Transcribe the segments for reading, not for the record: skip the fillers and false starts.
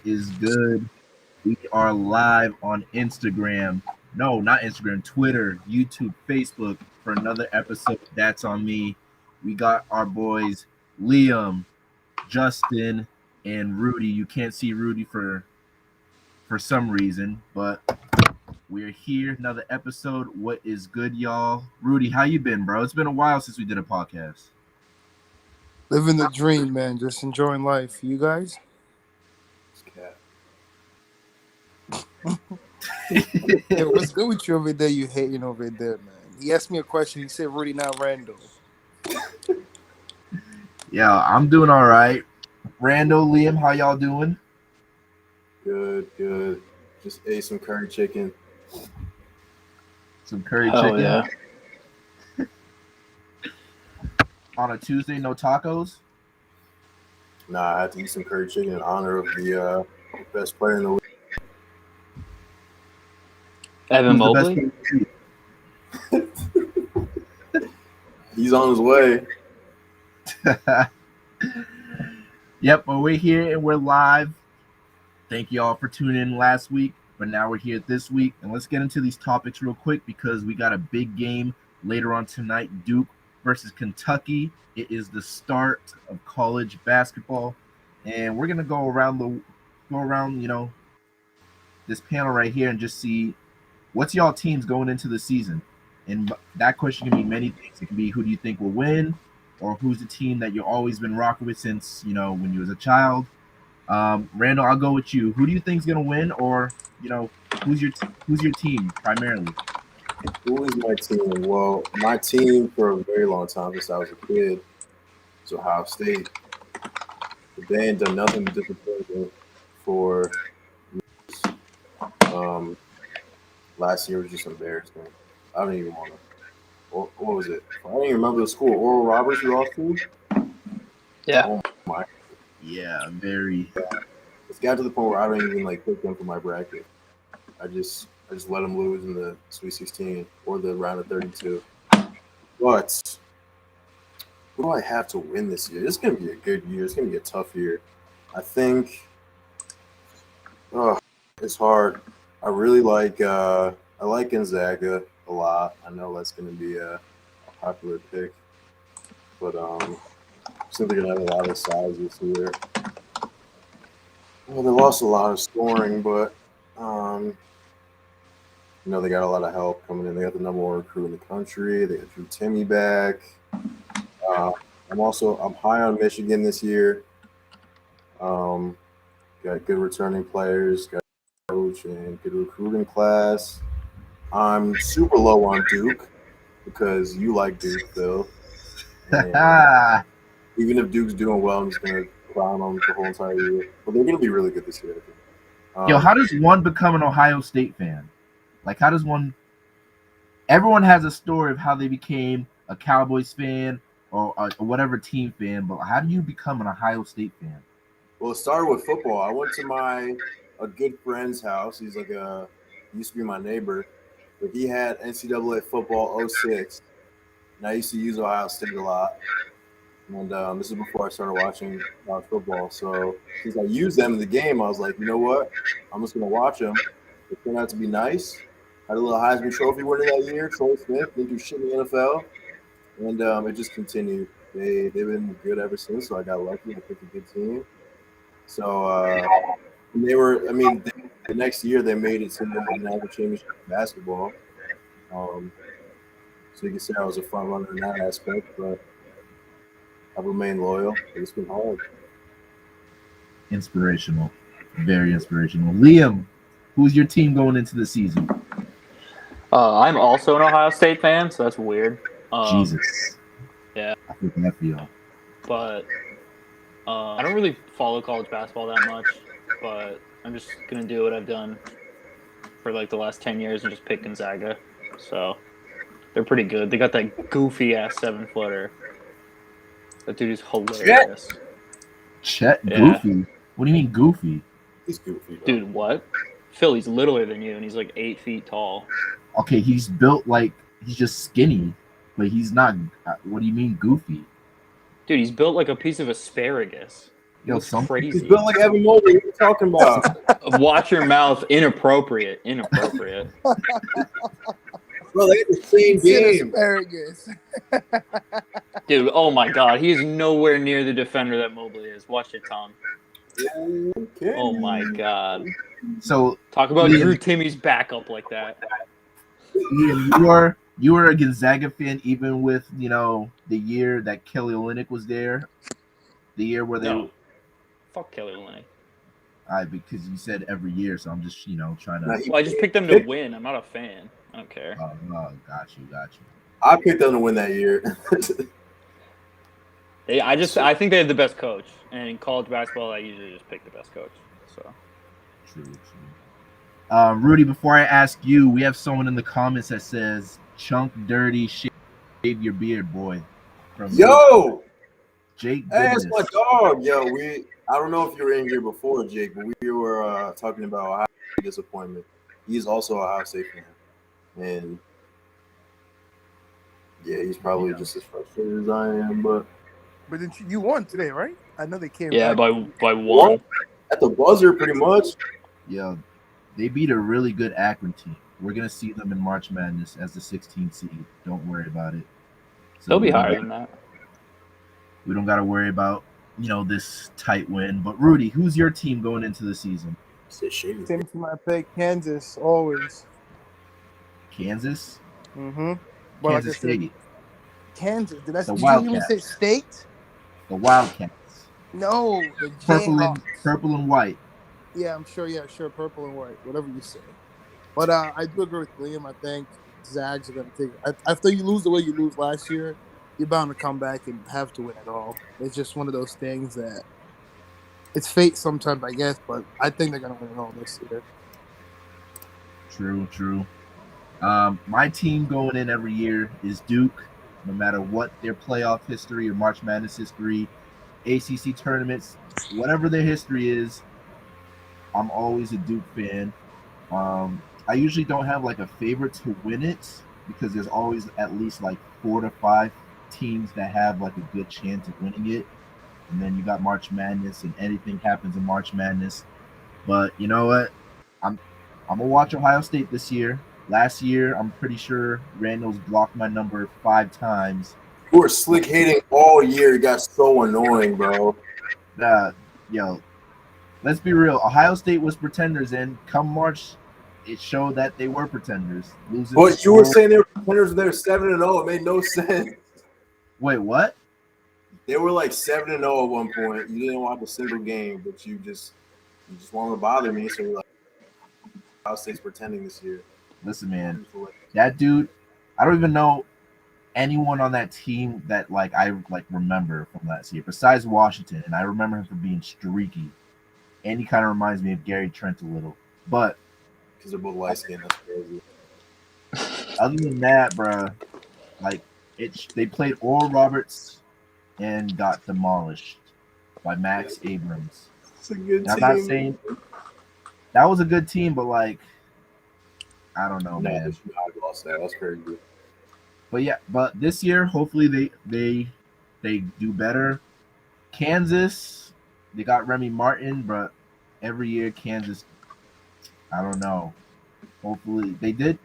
What is good? We are live on Instagram. No, not Instagram, Twitter, YouTube, Facebook for another episode. That's on me. We got our boys Liam, Justin, and Rudy. You can't see Rudy for some reason, but we're here. Another episode. What is good, y'all? Rudy, how you been, bro? It's been a while since we did a podcast. Living the dream, man. Just enjoying life. You guys? Hey, what's good with you over there? You hating over there, man. He asked me a question. He said, Rudy, not Randall. Yeah, I'm doing all right. Randall, Liam, how y'all doing? Good. Just ate some curry chicken. Some curry Hell chicken. yeah. On a Tuesday, no tacos? Nah, I had to eat some curry chicken in honor of the best player in the league. Evan Who's the best Mobley? player in He's on his way. the league? Yep, well, we're here and we're live. Thank you all for tuning in last week, but now we're here this week. And let's get into these topics real quick because we got a big game later on tonight, Duke versus Kentucky. It is the start of college basketball, and we're gonna go around this panel right here and just see what's y'all teams going into the season. And that question can be many things. It can be who do you think will win, or who's the team that you've always been rocking with since when you was a child. Randall, I'll go with you. Who do you think's gonna win, or who's your team primarily? Who is my team? Well, my team for a very long time since I was a kid is Ohio State. But they ain't done nothing but disappoint me for last year was just embarrassing. I don't even want to. What was it? I don't even remember the school. Oral Roberts you lost to? Yeah. Oh my. Yeah, very. It's got to the point where I don't even pick them for my bracket. I just let them lose in the Sweet 16 or the round of 32. But who do I have to win this year? It's going to be a good year. It's going to be a tough year. I think it's hard. I really like I like Gonzaga a lot. I know that's going to be a popular pick, but simply going to have a lot of size this year. Well, they lost a lot of scoring, but they got a lot of help coming in. They got the number one recruit in the country. They got Drew Timme back. I'm high on Michigan this year. Got good returning players, got a coach and good recruiting class. I'm super low on Duke because you like Duke, Phil. And even if Duke's doing well, I'm just gonna clown them the whole entire year. But they're gonna be really good this year, I think. Yo, how does one become an Ohio State fan? How does one? Everyone has a story of how they became a Cowboys fan or whatever team fan, but how do you become an Ohio State fan? Well, it started with football. I went to a good friend's house. He used to be my neighbor, but he had NCAA football 06, and I used to use Ohio State a lot. And this is before I started watching college football. So since I used them in the game, I was like, you know what? I'm just going to watch them. It turned out to be nice. Had a little Heisman Trophy winner that year. Troy Smith didn't do shit in the NFL. And it just continued. They've been good ever since, so I got lucky. I picked a good team. So the next year they made it to the national championship in basketball. So you can say I was a front runner in that aspect, but I've remained loyal. It's been hard. Inspirational. Very inspirational. Liam, who's your team going into the season? I'm also an Ohio State fan, so that's weird. Jesus. Yeah. I think I feel. But I don't really follow college basketball that much, but I'm just going to do what I've done for the last 10 years and just pick Gonzaga. So they're pretty good. They got that goofy-ass 7-footer. That dude is hilarious. Chet Yeah. Goofy? What do you mean goofy? He's goofy, bro. Dude, what? Phil, he's littler than you, and he's 8 feet tall. Okay, he's built he's just skinny, but he's not. What do you mean goofy? Dude, he's built like a piece of asparagus. He Yo, looks some He's crazy. built like Evan Mobley. What are you talking about? Watch your mouth. Inappropriate. Inappropriate. Bro, they got the same He said game. asparagus. Dude, oh my god. He's nowhere near the defender that Mobley is. Watch it, Tom. Okay. Oh my god. so Talk about Ian, Drew Timmy's backup like that. Ian, you were a Gonzaga fan even with the year that Kelly Olynyk was there, the year where they. No. Fuck Kelly Olynyk. Because you said every year, so I'm just trying Nah, to. Well, I just picked them to win. I'm not a fan. I don't care. Got you. I picked them to win that year. I think they have the best coach. And in college basketball, I usually just pick the best coach. So True. Rudy, before I ask you, we have someone in the comments that says "Chunk Dirty, shave your beard, boy." From Yo, Jake hey, that's Goodness. my dog. Yo, I don't know if you were in here before, Jake, but we were talking about Ohio State disappointment. He's also a Ohio State fan. And yeah, he's probably just as frustrated as I am. But But you won today, right? I know they came yeah, back. by one. at the buzzer, pretty much. Yo, they beat a really good Akron team. We're gonna see them in March Madness as the 16th seed. Don't worry about it. So They'll be we don't higher got- than that. We don't got to worry about this tight win. But Rudy, who's your team going into the season? Shady. Same to my pick, Kansas, always. Kansas, Mm-hmm. But Kansas like I said, State, Kansas. Did you even Wildcats. say state? the Wildcats, No, the purple Jayhawks. and white. Yeah, I'm sure. Yeah, sure. Purple and white, whatever you say. But I do agree with Liam. I think Zags are going to take it. After you lose the way you lose last year, you're bound to come back and have to win it all. It's just one of those things that it's fate sometimes, I guess. But I think they're going to win it all this year. True. My team going in every year is Duke, no matter what their playoff history or March Madness history, ACC tournaments, whatever their history is. I'm always a Duke fan. I usually don't have like a favorite to win it because there's always at least like 4 to 5 teams that have like a good chance of winning it. And then you got March Madness, and anything happens in March Madness. But you know what? I'm gonna watch Ohio State this year. Last year, I'm pretty sure Randall's blocked my number 5 times. You were slick hitting all year. It got so annoying, bro. Yo, let's be real. Ohio State was pretenders, and come March, it showed that they were pretenders. Losing. But you were saying they were pretenders. They were 7-0. It made no sense. Wait, what? They were like 7-0 at one point. You didn't watch a single game, but you just wanted to bother me. So you're like, Ohio State's pretending this year. Listen, man, that dude. I don't even know anyone on that team that I remember from last year besides Washington, and I remember him for being streaky. And he kind of reminds me of Gary Trent a little, but because they're both light skinned. That's crazy. Other than that, bruh, they played Oral Roberts and got demolished by Max Abrams. It's a good team. I'm not saying that was a good team, but I don't know, man. I lost that. That's crazy. But this year, hopefully they do better. Kansas, they got Remy Martin, but every year Kansas, I don't know. Hopefully they did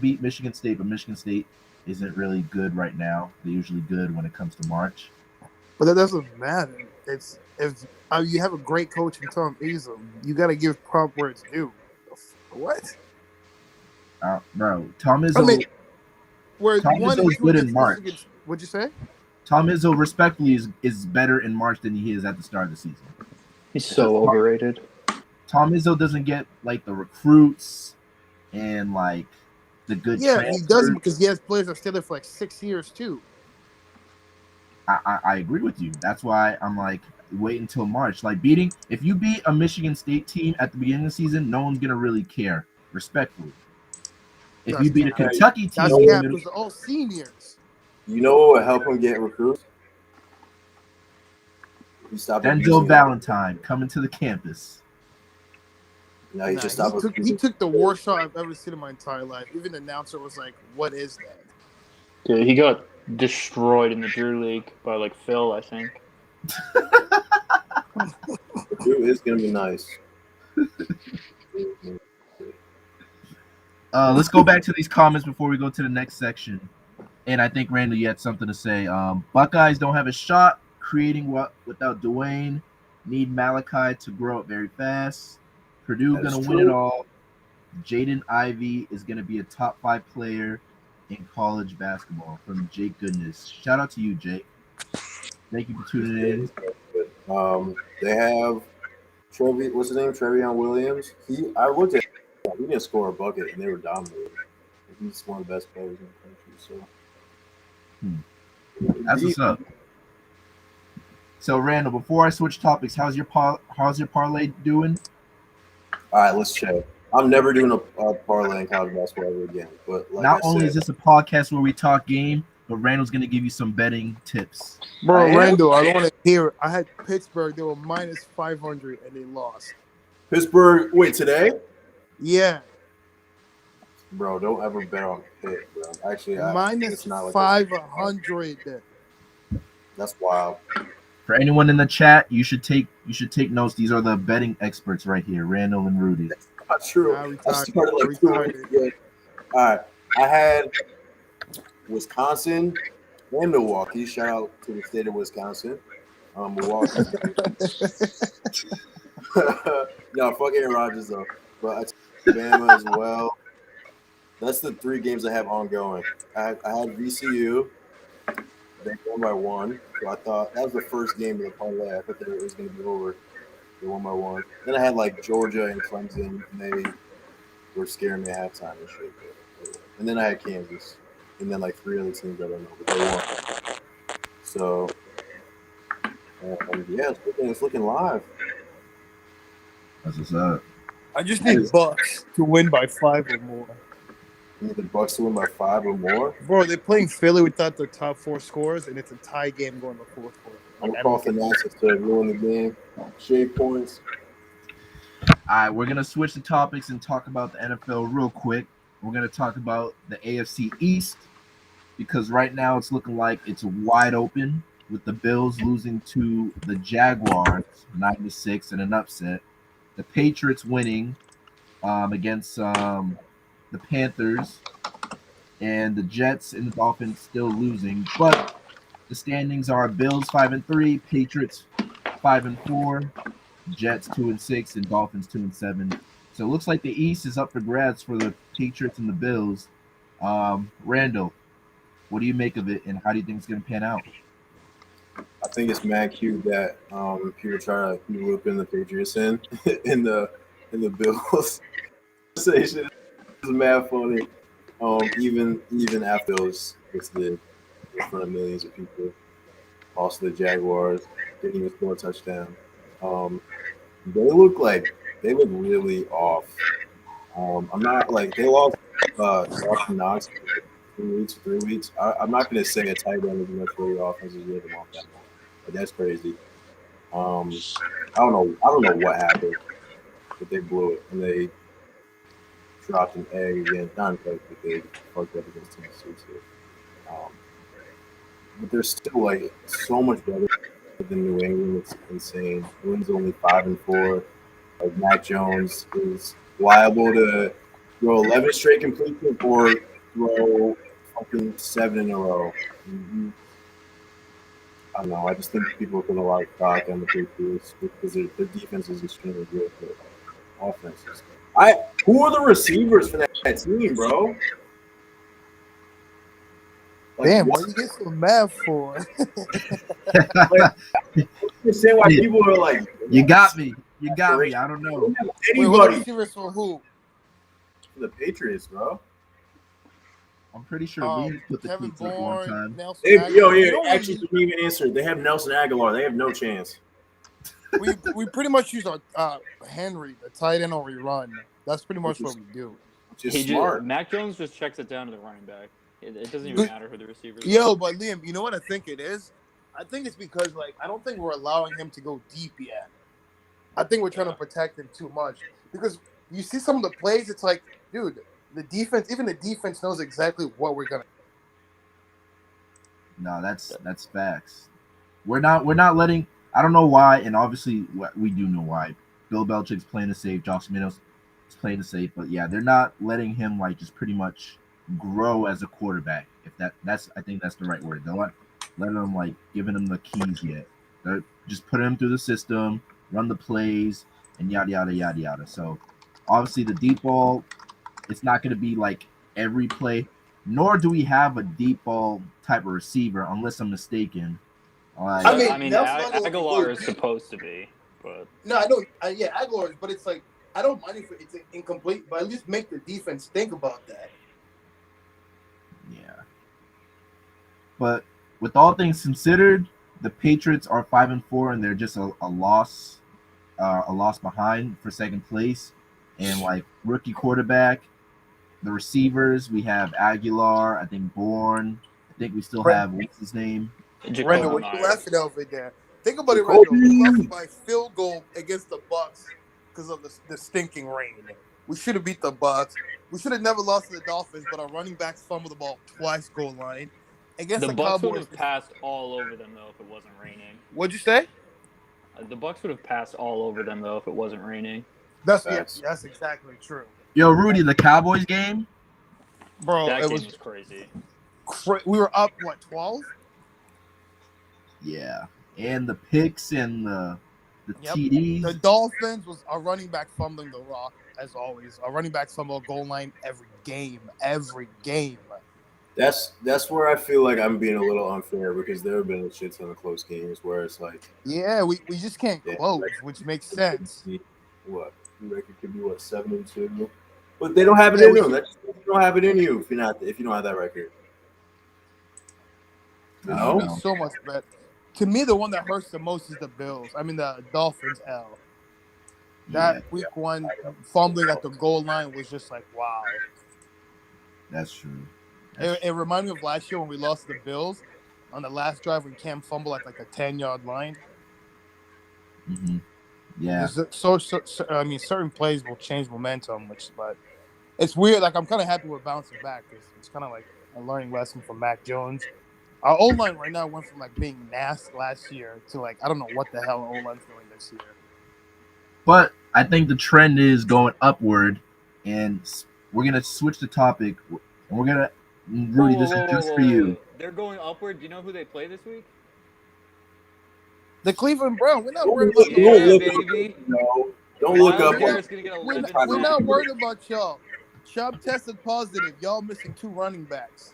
beat Michigan State, but Michigan State isn't really good right now. They're usually good when it comes to March. But that doesn't matter. It's if you have a great coach in Tom Izzo, you got to give prop where it's due. What? Bro, Tom Izzo. I mean, where Tom one Izzo's and two good in against March. Michigan, what'd you say? Tom Izzo, respectfully, is better in March than he is at the start of the season. He's so overrated. Tom Izzo doesn't get the recruits and the good. Yeah, transfers. he doesn't because he has players that stay there for 6 years too. I agree with you. That's why I'm wait until March. If you beat a Michigan State team at the beginning of the season, no one's gonna really care. Respectfully, if you beat a Kentucky team, that's yeah, because they're all seniors. You know what would help him get recruits? Denzel Valentine coming to the campus. No, he just stopped. He took the worst shot I've ever seen in my entire life. Even the announcer was like, "What is that?" Dude, he got destroyed in the Drew League by Phil, I think. Purdue is gonna be nice. Let's go back to these comments before we go to the next section. And I think Randall, you had something to say. Buckeyes don't have a shot creating what without Dwayne. Need Malachi to grow up very fast. Purdue That is gonna win it true. all. Jaden Ivey is gonna be a top 5 player in college basketball from Jake Goodness. Shout out to you, Jake. Thank you for tuning in. They have what's his name? Trevion Williams. I looked at him, he didn't score a bucket, and they were dominating. He's one of the best players in the country. So That's what's up. So Randall, before I switch topics, how's your parlay doing? All right, let's check. I'm never doing a parlay in college basketball ever again. But like Not I only said, is this a podcast where we talk game, but Randall's gonna give you some betting tips. Bro, Randall, I don't want to hear it. I had Pittsburgh. They were minus 500 and they lost. Pittsburgh. Wait, today? Yeah. Bro, don't ever bet on Pitt, bro. Actually, minus it's not like 500. That's wild. For anyone in the chat, you should take notes. These are the betting experts right here, Randall and Rudy. That's not true. I started like 2 weeks ago. All right, I had Wisconsin and Milwaukee. Shout out to the state of Wisconsin. Milwaukee. No, fuck Aaron Rodgers though. But I took Bama as well. That's the 3 games I have ongoing. I had VCU. They won by 1. So I thought that was the first game of the parlay. I thought that it was going to be over. They won by 1. Then I had like Georgia and Clemson, and they were scaring me at halftime and shit. And then I had Kansas, and then like 3 other teams I don't know, but they won. So yeah, it's looking live. That's what's up. I just need Bucks to win by 5 or more. You need the Bucks to win by 5 or more? Bro, they're playing Philly without their top 4 scorers, and it's a tie game going to 4th quarter. I'm calling Thanasis to ruin the game. Shave points. All right, we're gonna switch the topics and talk about the NFL real quick. We're gonna talk about the AFC East because right now it's looking like it's wide open with the Bills losing to the Jaguars 9-6 in an upset. The Patriots winning against the Panthers, and the Jets and the Dolphins still losing. But the standings are Bills 5-3, Patriots 5-4, Jets 2-6, and Dolphins 2-7. So it looks like the East is up for grabs for the Patriots and the Bills. Randall, what do you make of it, and how do you think it's going to pan out? I think it's mad cute that people try to loop in the Patriots in the Bills conversation. It's mad funny. Even after those did in front of millions of people, lost to the Jaguars, didn't even score a touchdown. They look really off. I'm not like they lost Austin Knox for 3 weeks. I'm not going to say a tight end is much for your offense is rhythm off that much. But that's crazy. I don't know what happened, but they blew it and they dropped an egg again. Not an egg, but they fucked up against Tennessee too. But they're still like so much better than New England. It's insane. New England's only 5-4. Like Mac Jones is liable to throw 11 straight completions or throw fucking 7 in a row. Mm-hmm. I don't know. I just think people put a lot of stock on the Patriots because their defense is extremely good, but offense is. Who are the receivers for that team, bro? Like, damn, what do you get so mad for? I understand why people are like, you got me. You got me. I don't know. Wait, what are the receivers for who? For the Patriots, bro. I'm pretty sure we put the Kevin tweets up one time. Actually, to even answer, they have Nelson Aguilar. They have no chance. we pretty much use our Henry, the tight end, or we run. That's pretty much what we do. Just smart. Mac Jones just checks it down to the running back. It doesn't even matter who the receivers are. Yo, but Liam, you know what I think it is? I think it's because I don't think we're allowing him to go deep yet. I think we're trying to protect him too much because you see some of the plays. It's like, dude, the defense knows exactly what we're gonna. No, that's facts. We're not letting I don't know why, and obviously we do know why. Bill Belichick's playing it safe. Josh Minos is playing it safe, but yeah, they're not letting him like just pretty much grow as a quarterback. If that's I think that's the right word. They're not letting him like giving him the keys yet. They're just putting him through the system, run the plays, and yada yada yada yada. So obviously the deep ball, it's not going to be like every play. Nor do we have a deep ball type of receiver, unless I'm mistaken. Like, I mean, Aguilar is supposed to be, but no, I know. Yeah, Aguilar, but it's like I don't mind if it's incomplete, but at least make the defense think about that. yeah. But with all things considered, the Patriots are 5-4, and they're just a loss behind for second place. And like rookie quarterback, the receivers we have Aguilar, I think Bourne. I think we still have what's his name? Randall, Jacoby what you Myers. laughing over there? Think about it, Randall. We lost by field goal against the Bucks because of the stinking rain. We should have beat the Bucks. We should have never lost to the Dolphins, but our running backs fumbled the ball twice goal line. Against The the Bucks would Cowboys. have passed all over them though if it wasn't raining. What'd you say? The Bucks would have passed all over them though if it wasn't raining. That's exactly true. Yo, Rudy, the Cowboys game, Bro, That it game was was crazy. we were up 12? yeah, and the picks and the Yep. TDs. The Dolphins was our running back fumbling the rock as always. Our running back fumble goal line every game. That's where I feel like I'm being a little unfair because there have been a shit ton of close games where it's like, Yeah, we just can't close, which makes sense. What the record could be? What 7-2? But they don't have it in them. You don't have it in you if you don't have that record. It should be so much better. To me, the one that hurts the most is the Bills. I mean, the Dolphins L. That week one fumbling at the goal line was just like, wow. That's true. It reminded me of last year when we lost the Bills on the last drive when Cam fumbled at like a 10-yard line. Mm-hmm. Yeah. So, I mean, certain plays will change momentum, but it's weird. Like, I'm kind of happy we're bouncing back because it's kind of like a learning lesson from Mac Jones. Our O-line right now went from like being nasty last year to like I don't know what the hell O-line's doing this year. But I think the trend is going upward, and we're gonna switch the topic, and we're gonna Rudy. This is just for you. They're going upward. Do you know who they play this week? The Cleveland Browns. We're not worried about baby. Don't look up. We're not worried about y'all. Chubb tested positive. Y'all missing 2 running backs.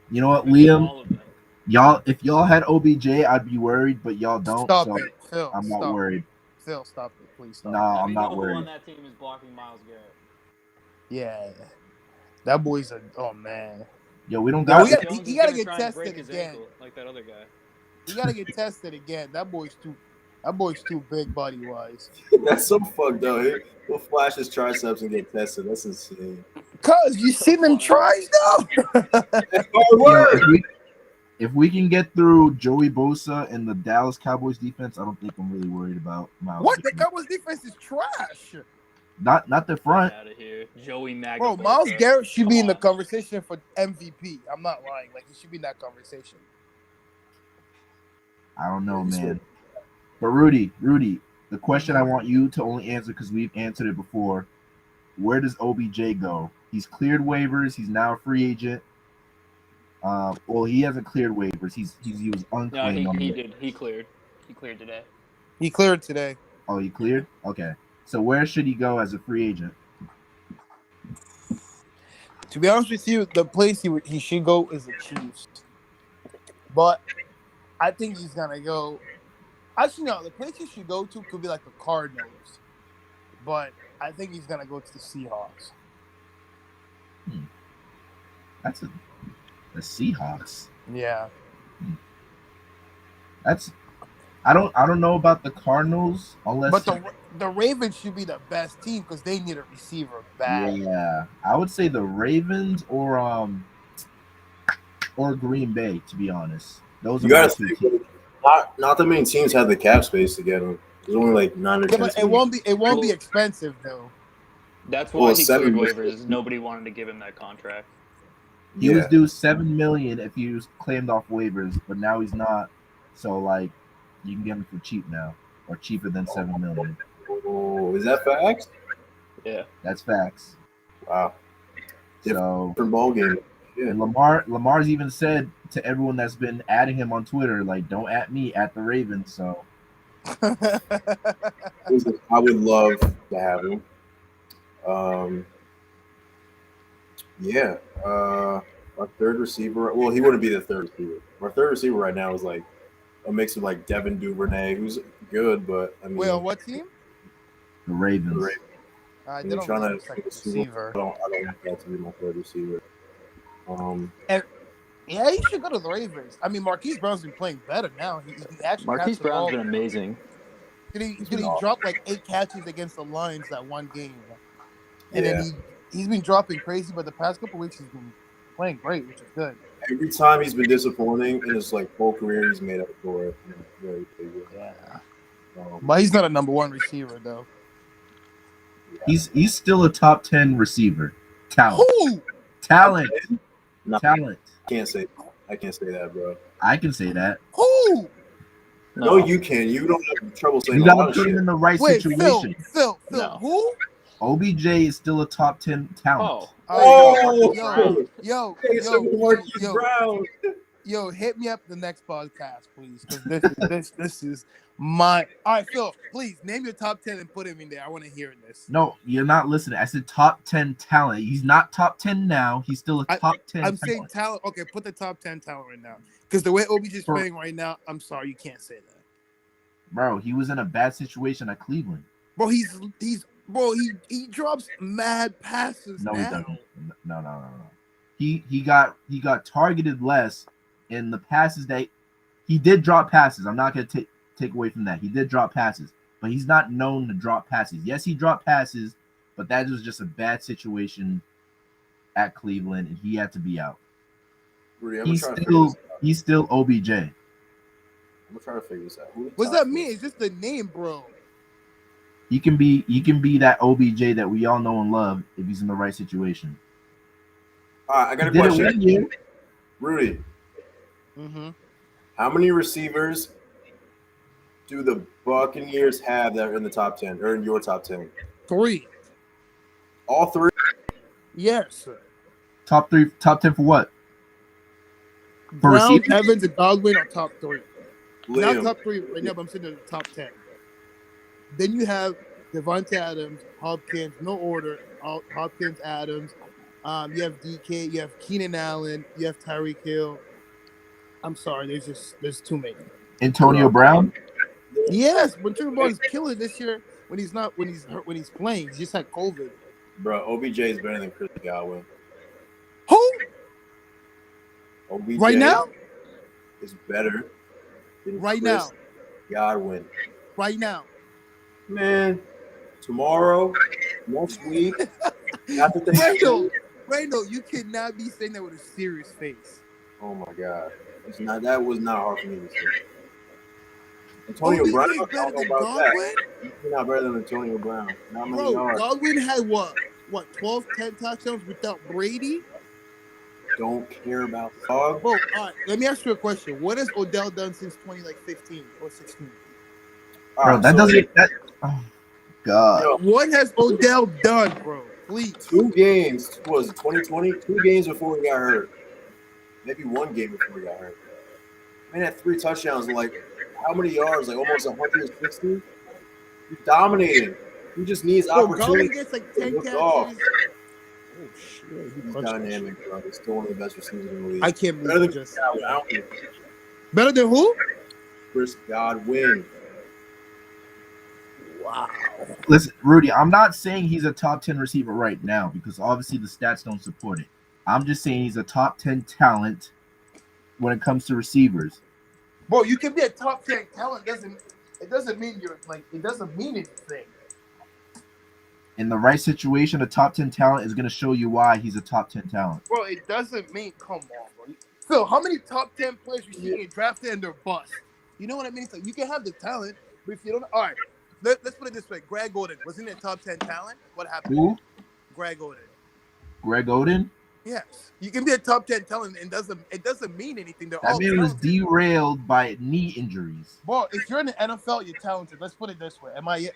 You know what, Liam? Y'all, if y'all had OBJ, I'd be worried, but y'all don't. Stop so it, Phil. I'm not worried. Phil, stop it, please stop. No, I'm not worried. Who on that team is blocking Myles Garrett? Yeah, that boy's oh man. Yo, we don't got. He gotta get tested again, like that other guy. He gotta get tested again. That boy's too big body wise. That's so fucked up. He'll flash his triceps and get tested. That's insane. Cause you see them tries though. That's hard work. If we can get through Joey Bosa and the Dallas Cowboys defense, I don't think I'm really worried about Myles. What? The Cowboys defense is trash. Not the front. Out of here, Joey Maga. Bro, Myles Garrett should be in the conversation for MVP. I'm not lying. Like he should be in that conversation. I don't know, man. But Rudy, the question I want you to only answer because we've answered it before. Where does OBJ go? He's cleared waivers. He's now a free agent. Well, he hasn't cleared waivers. He was unclaimed. No, he did. He cleared. He cleared today. He cleared today. Oh, he cleared? Okay. So where should he go as a free agent? To be honest with you, the place he should go is the Chiefs. But I think he's gonna go. Actually, no. The place he should go to could be like the Cardinals. But I think he's gonna go to the Seahawks. That's the Seahawks. Yeah. That's I don't know about the Cardinals unless. But the Ravens should be the best team because they need a receiver bad. Yeah, I would say the Ravens or Green Bay. To be honest, those You are gotta my two think, teams. not that many teams have the cap space to get them. There's only like 9 or 10. But it won't be expensive though. That's why he cleared 7 waivers. Nobody wanted to give him that contract. He was due $7 million if he was claimed off waivers, but now he's not. So like, You can get him for cheap now, or cheaper than $7 million. Oh, is that facts? Yeah. That's facts. Wow. So Different ball game. Yeah. and Lamar's even said to everyone that's been adding him on Twitter, like, don't at me, at the Ravens. So Listen, I would love to have him. Um, yeah. Our third receiver. Well, he wouldn't be the third receiver. Our third receiver right now is like a mix of like Devin Duvernay, who's good, but I mean, Wait, on what team? the Ravens. They they're don't trying really to have a make second a receiver. I don't want that to be my third receiver. Yeah, he should go to the Ravens. I mean, Marquise Brown's been playing better now. He actually Marquise catches the Brown's ball. been amazing. He's Did been he awesome. drop like 8 catches against the Lions that one game? And Yeah. then he's been dropping crazy, but the past couple weeks he's been playing great, which is good. Every time he's been disappointing in his like whole career, he's made up for it. Very big. Yeah. But he's not a number one receiver though. Yeah. He's still a top 10 receiver. Talent. Who? Talent. No, Talent. I can't say that, bro. I can say that. Who? No, you can. You don't have trouble saying You a lot gotta of put him shit. in the right Wait, situation. Phil. No. Who? OBJ is still a top 10 talent. Oh, Yo, Brown. Yo, hit me up the next podcast, please, because this is my. All right, Phil, please name your top 10 and put him in there. I want to hear this. No, you're not listening. I said top 10 talent. He's not top 10 now. He's still a top 10 I'm talent. saying talent. Okay, put the top 10 talent right now, because the way OBJ is playing right now, I'm sorry, you can't say that. Bro, he was in a bad situation at Cleveland. Bro, he drops mad passes No, now. he doesn't. No. He got targeted less in the passes that he did drop passes. I'm not gonna take away from that. He did drop passes, but he's not known to drop passes. Yes, he dropped passes, but that was just a bad situation at Cleveland, and he had to be out. Rudy, He's still OBJ. I'm gonna try to figure this out. What's that mean? It's just the name, bro. He can be that OBJ that we all know and love if he's in the right situation. All right, I got a Did it question. one year. Rudy, Mm-hmm. how many receivers do the Buccaneers have that are in the top 10 or in your top 10? 3. All 3? Yes. Top 10 for what? For Brown, receivers? Evans, and Godwin are top 3. Not Liam, top 3 right now, but I'm saying in the top 10. Then you have Devontae Adams, Hopkins, no order. Hopkins, Adams. You have DK. You have Keenan Allen. You have Tyreek Hill. I'm sorry, there's too many. Antonio Brown? Yes, but Antonio Brown is killing this year when he's hurt, when he's playing. He just had COVID. bro, OBJ is better than Chris Godwin. Who? OBJ Right now? is better than Right Chris now. Godwin. Right now. Man, tomorrow, next week, after Thanksgiving. Randall, you cannot be saying that with a serious face. Oh my God, that was not hard for me to say. Antonio OBJ Brown, is I better don't know than about Godwin? that. He's not better than Antonio Brown. Not many Bro, yards. Godwin had what 12, 10 touchdowns without Brady? Don't care about dog. Bro, all right, let me ask you a question. What has Odell done since 2015 or 16? Bro, that doesn't. Oh, God. Yo, What has Odell done, bro? Please. 2 games. What was it, 2020? 2 games before he got hurt. Maybe 1 game before he got hurt. Man had 3 touchdowns. Like, how many yards? Like, almost 160? He's dominating. He just needs Bro, Godwin opportunity. gets like to 10 look catches. off. Oh, shit. He's dynamic, bro. He's still one of the best receivers in the league. I can't Better believe than it just. Godwin. I don't care. Better than who? Chris Godwin. Wow. Listen, Rudy, I'm not saying he's a top 10 receiver right now because obviously the stats don't support it. I'm just saying he's a top 10 talent when it comes to receivers. Bro, you can be a top 10 talent. It doesn't mean you're like, it doesn't mean anything. In the right situation, a top 10 talent is going to show you why he's a top 10 talent. Bro, it doesn't mean, come on, bro. Phil, how many top 10 players you see get drafted and they're bust? You know what I mean? So you can have the talent, but if you don't, all right, let's put it this way. Greg Oden, wasn't he a top 10 talent? What happened? Who? Greg Oden. Greg Oden? Yes, you can be a top 10 talent, and it doesn't mean anything. They're That all man was talented. derailed by knee injuries. Bro, if you're in the NFL, you're talented. Let's put it this way. Am I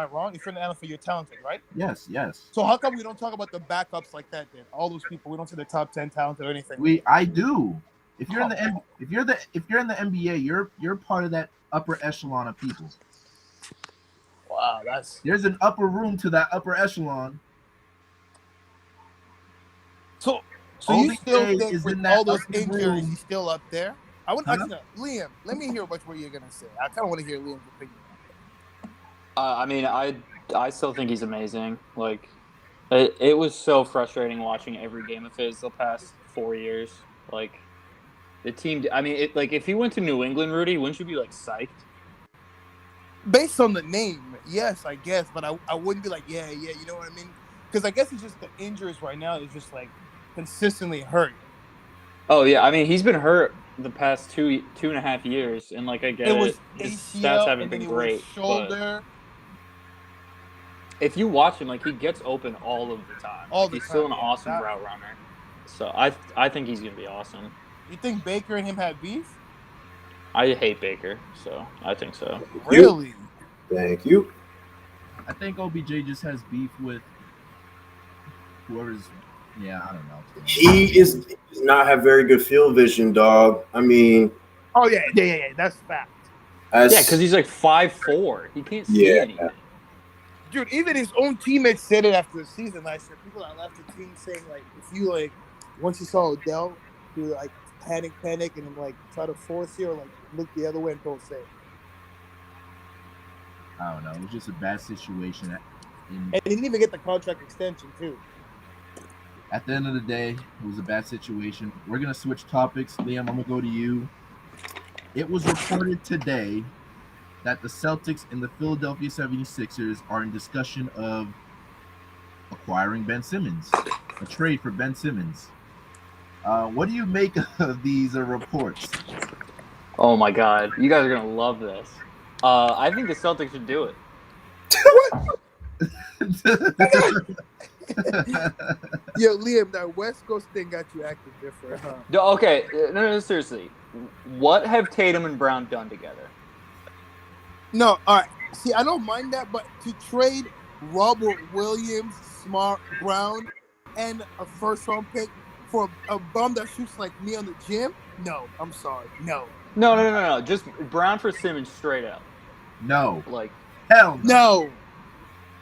wrong? If you're in the NFL, you're talented, right? Yes. So how come we don't talk about the backups like that? Then all those people, we don't say the top 10 talented or anything. I do. If you're in the if you're in the NBA, you're part of that upper echelon of people. Wow, that's There's an upper room to that upper echelon. so. So you OBJ still think is with in that all those upper injuries, room. he's still up there? I want Huh? actually, Liam. Let me hear what you're gonna say. I kind of want to hear Liam's opinion. I mean, I still think he's amazing. Like, it was so frustrating watching every game of his the past 4 years. Like, the team. I mean, if he went to New England, Rudy, wouldn't you be like psyched? Based on the name, yes, I guess, but I wouldn't be like, yeah, you know what I mean? Because I guess it's just the injuries right now is just like consistently hurt. Oh yeah, I mean, he's been hurt the past 2.5 years, and like I get It was his ACL, stats haven't and then been it was great. But shoulder. if you watch him, like he gets open all of the time. All Like, the he's still time, an yeah. awesome That- route runner. So I think he's gonna be awesome. You think Baker and him had beef? I hate Baker, so I think so. Really? Thank you. I think OBJ just has beef with whoever's. Yeah, I don't know. He does not have very good field vision, dog. I mean, Oh yeah. That's fact. as Yeah, because he's like 5'4". He can't see Yeah. anything. Dude, even his own teammates said it after the season last year. People that left the team saying like, if you like, once you saw Odell, you would like panic, and then like try to force you or like look the other way and don't say it. I don't know. It was just a bad situation. And he didn't even get the contract extension too. At the end of the day, it was a bad situation. We're gonna switch topics. Liam, I'm gonna go to you. It was reported today that the Celtics and the Philadelphia 76ers are in discussion of acquiring Ben Simmons, a trade for Ben Simmons. What do you make of these reports? Oh my god, you guys are gonna love this. I think the Celtics should do it. Yo, Liam, that West Coast thing got you acting different, huh? Okay, no, seriously. What have Tatum and Brown done together? No, all right. See, I don't mind that, but to trade Robert Williams, Smart, Brown, and a first-round pick for a bum that shoots like me on the gym? No, I'm sorry. No. No. Just Brown for Simmons straight up. No. Like, Hell no. No.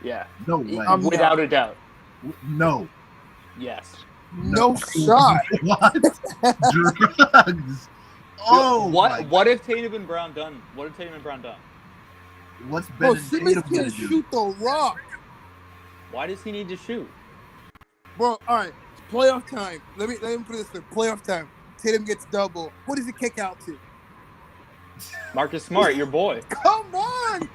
yeah. No way. Without a doubt. No. Yes. No shot. What? Drugs. Oh. What if Tatum and Brown done? What have Tatum and Brown done? What's Ben Bro, and Simmons Tatum gonna can do? shoot the rock. Why does he need to shoot? Bro, all right. Playoff time. Let me put it this way. Playoff time. Tatum gets double. What does he kick out to? Marcus Smart, your boy. Come on.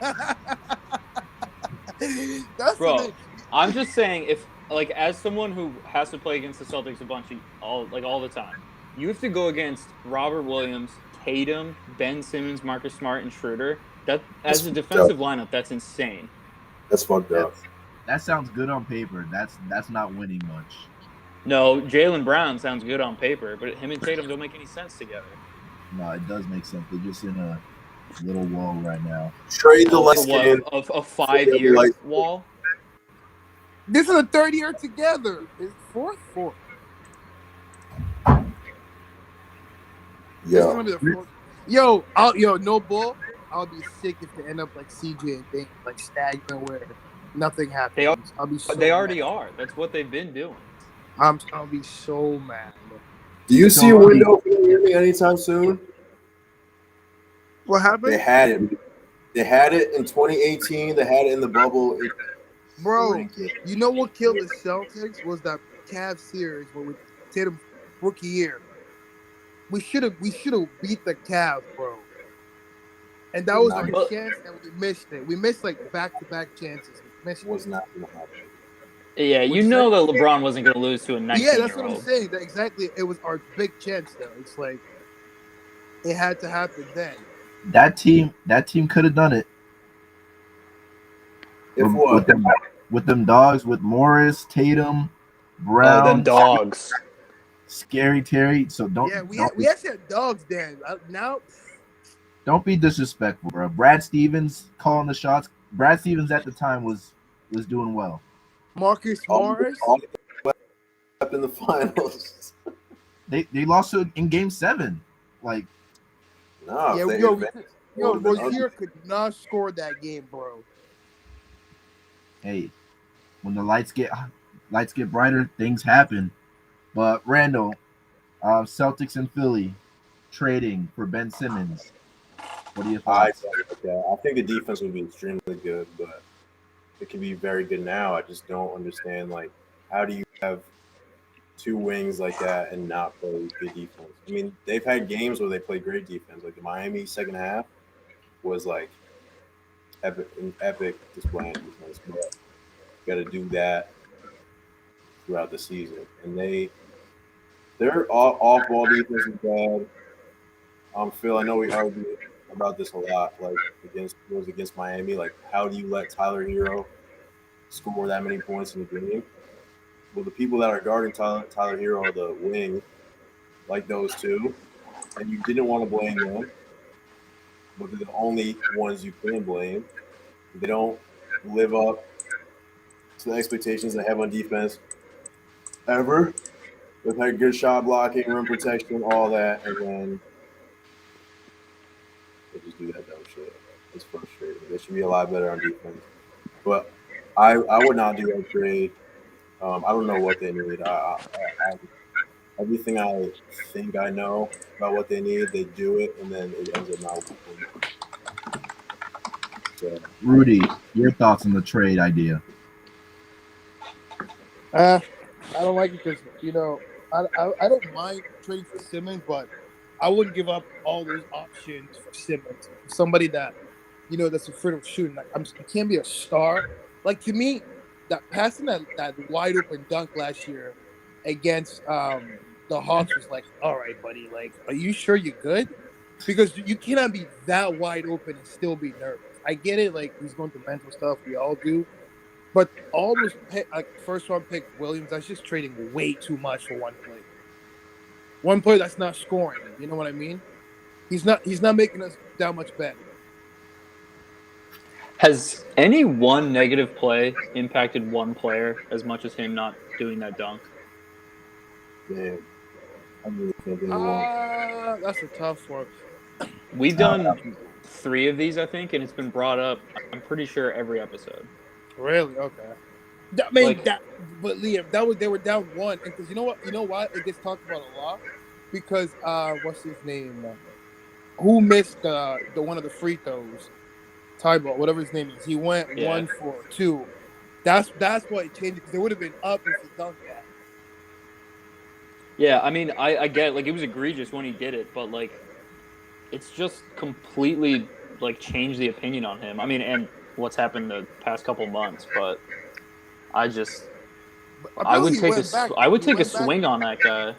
That's Bro, the thing. I'm just saying, if like as someone who has to play against the Celtics a bunch of all the time, you have to go against Robert Williams, Tatum, Ben Simmons, Marcus Smart, and Schroeder. That as a defensive lineup, that's insane. That's fucked up. That sounds good on paper. That's not winning much. No, Jaylen Brown sounds good on paper, but him and Tatum don't make any sense together. No, it does make sense. They're just in a little wall right now. Trade the For light what, skin. of a 5-year Like- wall. This is a third year together. It's fourth. This is gonna be the fourth. Yo, no bull. I'll be sick if they end up like CJ and Dame, like stagnant where nothing happens. I'll be so They already mad. are. That's what they've been doing. I'll be so mad. Do you see a window for Miami anytime soon? What happened? They had it. They had it in 2018. They had it in the bubble. Bro, you know what killed the Celtics was that Cavs series where we Tatum rookie year. We should have beat the Cavs, bro. And that was our chance, and we missed it. We missed like back-to-back chances. We missed was it. not going to happen. Yeah, you know that LeBron wasn't going to lose to a 19-year-old. Yeah, that's what I'm saying. That exactly. It was our big chance, though. It's like it had to happen then. That team could have done it. If what? With them dogs, with Morris, Tatum, Brown, them dogs. Scary Terry. So Yeah, we actually had dogs then. Now, don't be disrespectful, bro. Brad Stevens calling the shots. Brad Stevens at the time was doing well. Marcus Morris. All up in the finals. They lost in Game 7. Like, No, Yeah, if they yo, advanced, it yo, would have been ugly. Rozier could not score that game, bro. hey, when the lights get brighter, things happen. But Randall, Celtics and Philly trading for Ben Simmons. What are your I thoughts? don't like that. I think the defense would be extremely good, but it can be very good now. I just don't understand, like, how do you have two wings like that and not play good defense? I mean, they've had games where they play great defense. Like the Miami second half was like an epic display of defense, but you got to do that throughout the season. And their off ball defense is bad. Phil, I know we argue about this a lot. Like against Miami, like how do you let Tyler Hero score that many points in the game? Well, the people that are guarding Tyler Hero are the wing, like those two, and you didn't want to blame them, but they're the only ones you can blame. They don't live up to the expectations they have on defense ever. They've had good shot blocking, rim protection, all that, and then they just do that dumb shit. It's frustrating. They should be a lot better on defense. But I would not do that trade. I don't know what they need. Everything I think I know about what they need, they do it, and then it ends up not working. So, Rudy, your thoughts on the trade idea? I don't like it because I don't mind trading for Simmons, but I wouldn't give up all those options for Simmons. Somebody that that's afraid of shooting. Like you can't be a star. Like to me, that passing that wide open dunk last year against the Hawks was like, all right, buddy. Like, are you sure you're good? Because you cannot be that wide open and still be nervous. I get it. Like he's going through mental stuff. We all do. But all those first round pick Williams, that's just trading way too much for one player. One player that's not scoring. You know what I mean? He's not making us that much better. Has any one negative play impacted one player as much as him not doing that dunk? man, I really can't think of one. That's a tough one. We've done 3 of these, I think, and it's been brought up, I'm pretty sure, every episode. Really? Okay. I mean, but Liam, they were down 1, and because you know what, it gets talked about a lot because what's his name? Who missed the one of the free throws? Tybalt, whatever his name is. He went 1 for 2. That's what it changed because they would have been up if he dunked that. Yeah, I mean, I get like it was egregious when he did it, but like it's just completely like changed the opinion on him. I mean, and what's happened the past couple months, but I would take a swing on that guy.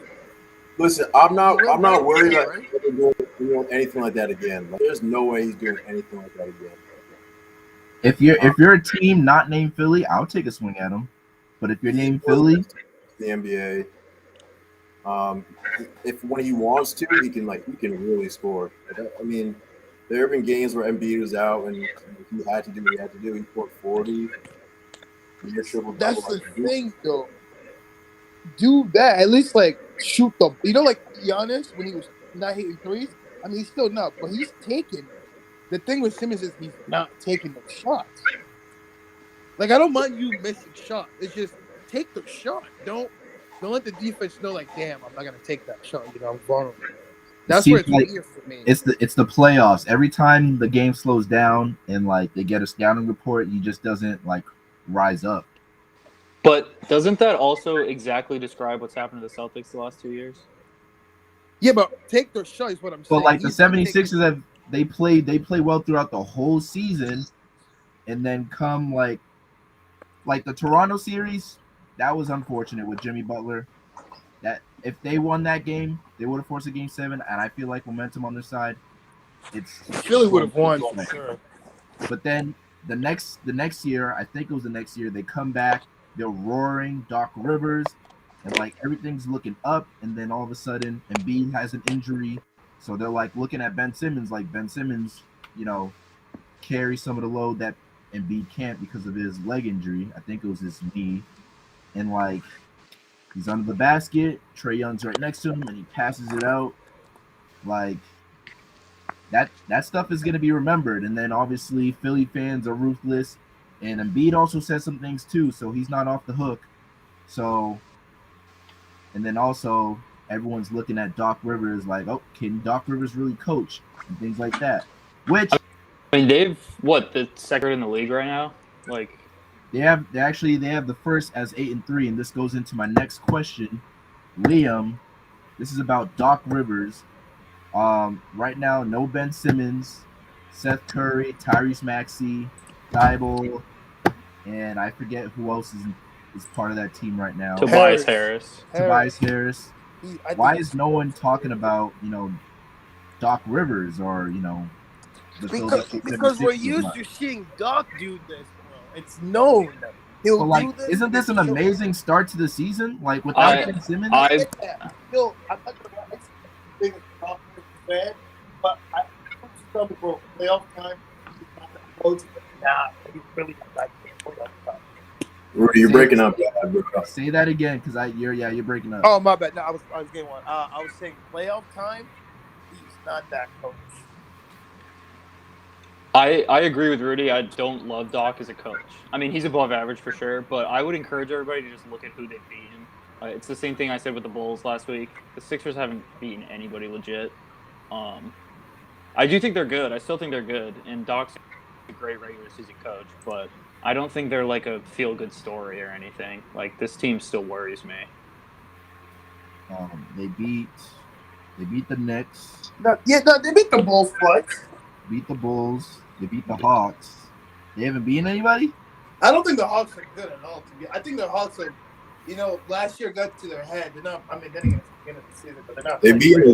Listen, I'm not worried about him doing anything like that again. Like, there's no way he's doing anything like that again. If you're a team not named Philly, I'll take a swing at him. But if you're named Philly, the NBA, if when he wants to, he can really score. I mean, there have been games where Embiid was out and he had to do what he had to do. He scored 40. That's the thing, though. Do that at least, like shoot the. Like Giannis when he was not hitting threes. I mean, he's still not, but he's taking. The thing with Simmons is he's not taking the shots. Like I don't mind you missing shots. It's just take the shot. Don't let the defense know like, damn, I'm not gonna take that shot. I'm vulnerable. That's where it's weird for me. It's the playoffs. Every time the game slows down and like they get a scouting report, he just doesn't like rise up. But doesn't that also exactly describe what's happened to the Celtics the last 2 years? Yeah, but take their shot is what I'm saying. But like the 76ers have they play well throughout the whole season, and then come like the Toronto series, that was unfortunate with Jimmy Butler. That if they won that game, they would have forced a game 7, and I feel like momentum on their side. It's Philly would have won for sure. But then the next year, I think it was the next year, they come back. They're roaring. Doc Rivers, and like everything's looking up, and then all of a sudden Embiid has an injury, so they're like looking at Ben Simmons, like Ben Simmons, you know, carry some of the load that Embiid can't because of his leg injury. I think it was his knee, and like he's under the basket. Trey Young's right next to him, and he passes it out. Like that stuff is gonna be remembered. And then obviously Philly fans are ruthless, and Embiid also said some things too, so he's not off the hook. So, and then also everyone's looking at Doc Rivers like, oh, can Doc Rivers really coach and things like that. Which I mean, they've what the second in the league right now. Like, they have the first as 8-3, and this goes into my next question, Liam. This is about Doc Rivers. Right now, no Ben Simmons, Seth Curry, Tyrese Maxey, Thibault, and I forget who else is part of that team right now. Tobias Harris. Tobias Harris. I Why think is no one talking about Doc Rivers or the Philadelphia because we're 76ers used much? to seeing Doc do this, bro. It's known. He'll But like, do this. isn't this an amazing start to the season? Like I- without Ben Simmons, I get that. Still, I'm not gonna lie. I'm the biggest Doc Rivers fan, but I don't bro. Playoff time, he's not that close. Nah, he's really not that good. Playoff time. Rudy, you're breaking up, bad, bro. say that again because you're breaking up. Oh my bad. No, I was getting one. I was saying playoff time, he's not that coach. I agree with Rudy. I don't love Doc as a coach. I mean, he's above average for sure, but I would encourage everybody to just look at who they've beaten. It's the same thing I said with the Bulls last week. The Sixers haven't beaten anybody legit. I do think they're good. I still think they're good, and Doc's a great regular season coach, but I don't think they're like a feel good story or anything. Like this team still worries me. They beat the Knicks, No, they beat the Bulls twice. beat the Bulls, they beat the Hawks. They haven't beaten anybody. I don't think the Hawks are good at all. I think the Hawks are, last year got to their head. They're not. I mean, then again, it's the beginning of the season, but they're not. They beat a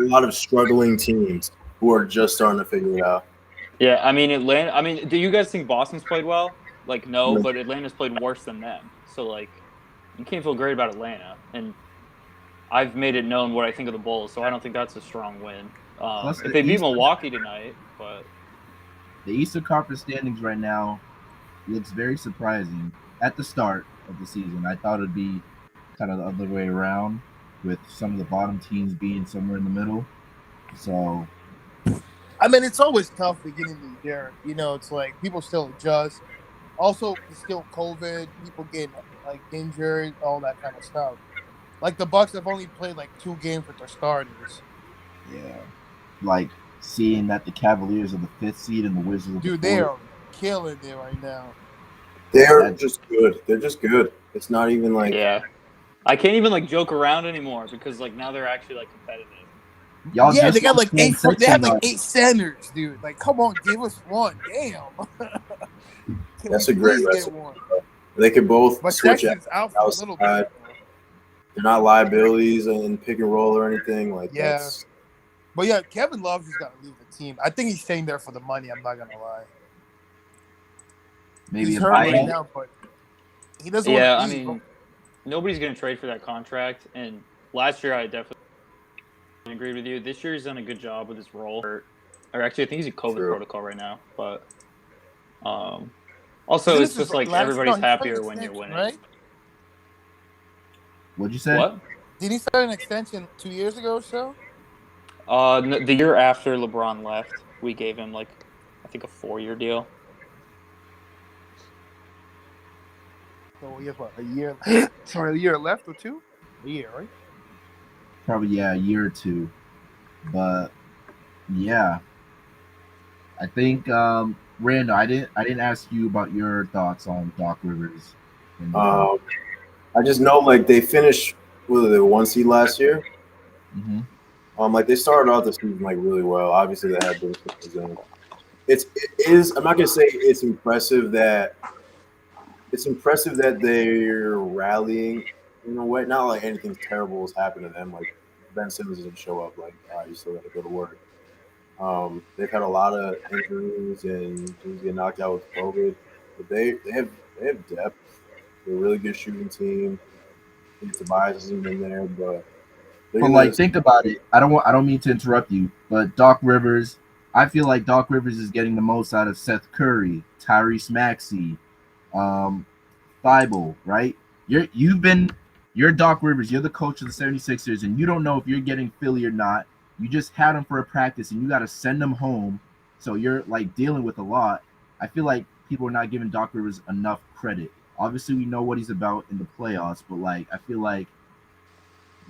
lot of struggling teams who are just starting to figure it out. Yeah, I mean Atlanta. I mean, do you guys think Boston's played well? Like, no, No. but Atlanta's played worse than them. So like, you can't feel great about Atlanta. And I've made it known what I think of the Bulls, so I don't think that's a strong win. Plus If the they beat Eastern- Milwaukee tonight, but The Eastern Conference standings right now looks very surprising. At the start of the season, I thought it'd be kind of the other way around, with some of the bottom teams being somewhere in the middle. So I mean, it's always tough beginning of the year. It's like people still adjust. Also, it's still COVID. People get like injured, all that kind of stuff. Like the Bucks have only played like 2 games with their starters. yeah, like seeing that the Cavaliers are the 5th seed and the Wizards are Dude, the they 4th. are killing it right now. They're just good. They're just good. It's not even like yeah, I can't even like joke around anymore because like now they're actually like competitive. Y'all Yeah, just they got lost like 8. one They have section, like 8 centers, dude. Like, come on, give us one. Damn. Can That's we a great please get recipe. one? they can both But switch out. Sexton's out for a little outside. bit. They're not liabilities in pick and roll or anything like Yeah. that. But yeah, Kevin Love just got to leave the team. I think he's staying there for the money. I'm not gonna lie. maybe He's a hurt right buyout. now, but he doesn't Yeah, want I to leave. mean, nobody's gonna trade for that contract. And last year, I definitely agreed with you. This year, he's done a good job with his role. Or actually, I think he's in COVID True. protocol right now. But also, Isn't it's this just his like last- everybody's no, he's happier signed when you're extension, winning. right? What'd you say? What? Did he start an extension 2 years ago or so? The year after LeBron left, we gave him like I think a 4-year deal. So he has what, a year? Sorry, a year left or 2? A year, right? Probably a year or 2. But yeah, I think Randall, I didn't ask you about your thoughts on Doc Rivers. And, I just know like they finished with the 1 seed last year. mhm. Like they started out the season like really well. Obviously, they had those things in. It is. I'm not gonna say it's impressive that they're rallying in a way. Not like anything terrible has happened to them. Like Ben Simmons didn't show up. Like, all right, you still got to go to work. They've had a lot of injuries and teams get knocked out with COVID, but they have depth. They're a really good shooting team. Tobias isn't in there, but they're But gonna. like, think about it. I don't mean to interrupt you, but Doc Rivers. I feel like Doc Rivers is getting the most out of Seth Curry, Tyrese Maxey, um, Thibault, right? You're Doc Rivers, you're the coach of the 76ers, and you don't know if you're getting Philly or not. You just had them for a practice and you gotta send them home. So you're like dealing with a lot. I feel like people are not giving Doc Rivers enough credit. Obviously we know what he's about in the playoffs, but like I feel like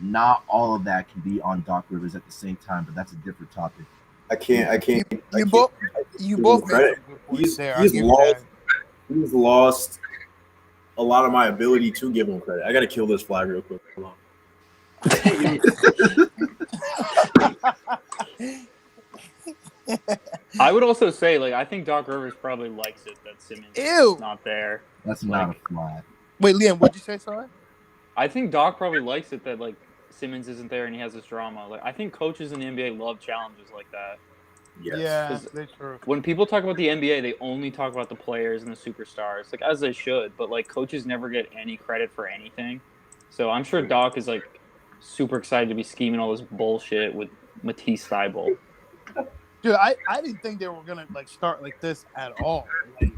not all of that can be on Doc Rivers at the same time, but that's a different topic. I can't. You both give him made credit. some good points there. I'll He's give you lost. that. He's lost a lot of my ability to give him credit. I got to kill this flag real quick. Hold on. I would also say, like, I think Doc Rivers probably likes it that Simmons Ew. is not there. That's Like, not a flag. Wait, Liam, what'd you say, sorry? I think Doc probably likes it that like Simmons isn't there and he has this drama. Like, I think coaches in the NBA love challenges like that. Yes. Yeah, 'Cause that's true. When people talk about the NBA, they only talk about the players and the superstars, like as they should. But like coaches never get any credit for anything. So I'm sure Doc is like super excited to be scheming all this bullshit with Matisse Thybulle. Dude, I didn't think they were gonna like start like this at all. Like,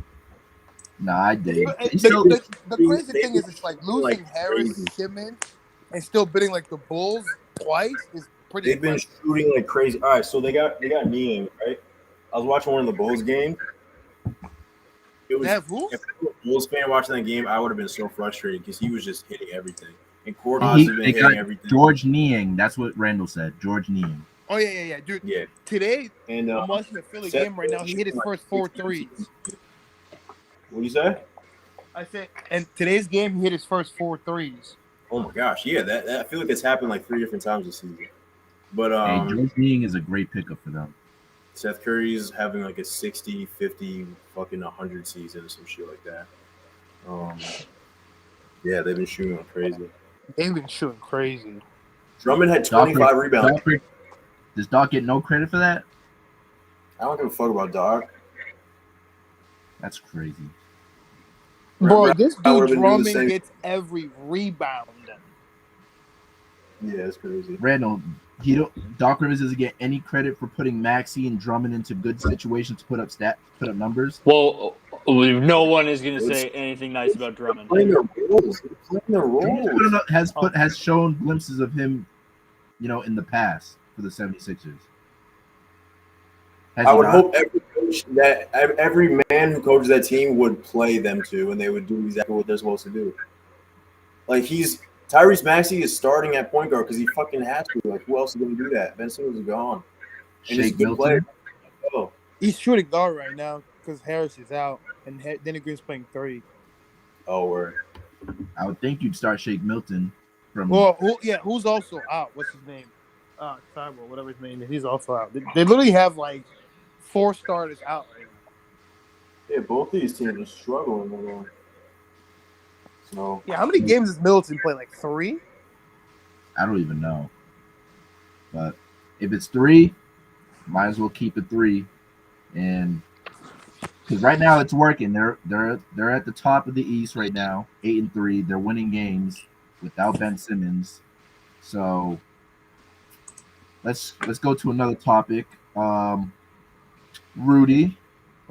Nah, I did. the crazy thing is, it's like losing like Harris, crazy. Simmons, and still bidding like the Bulls twice is pretty. They've been impressive. shooting like crazy. All right, so they got Niang, right? I was watching one of the Bulls games. It was They have who? if I was a Bulls fan watching that game, I would have been so frustrated because he was just hitting everything. And They Korkmaz has been hitting got everything. George Niang. That's what Randall said. George Niang. Oh yeah, dude. Yeah. Today, And I'm watching the Philly Seth game right now. He hit his like first 4 16. threes. What do you say? I said, and today's game, he hit his first 4 threes. Oh my gosh, yeah, that I feel like it's happened like 3 different times this season. But Hey, George Niang is a great pickup for them. Seth Curry's having like a 60, 50, fucking 100 season or some shit like that. Yeah, they've been shooting like crazy. They've been shooting crazy. Drummond had 25 rebounds. Does Doc get no credit for that? I don't give a fuck about Doc. That's crazy. Bro, this I would've dude been doing the Drummond same. gets every rebound. Yeah, it's crazy. Randall, Doc Rivers doesn't get any credit for putting Maxey and Drummond into good situations to put up numbers. Well, no one is going to say anything nice about Drummond. Playing their roles. They're playing their roles. Has shown glimpses of him, in the past for the 76ers. I would hope every man who coaches that team would play them too, and they would do exactly what they're supposed to do. Like Tyrese Maxey is starting at point guard because he fucking has to. Like, who else is going to do that? Ben Simmons is gone. And he's a good player. Oh. He's shooting guard right now because Harris is out, and Danny Green's playing 3. Oh, word. I would think you'd start Shake Milton from. Well, who's also out? What's his name? Thybulle, whatever his name is. He's also out. They literally have like 4 starters out right now. Yeah, both these teams are struggling. So Yeah, how many games does Middleton play? Like 3? I don't even know. But if it's 3, might as well keep it 3. And because right now it's working. They're at the top of the East right now, 8-3. They're winning games without Ben Simmons. So let's go to another topic. Rudy.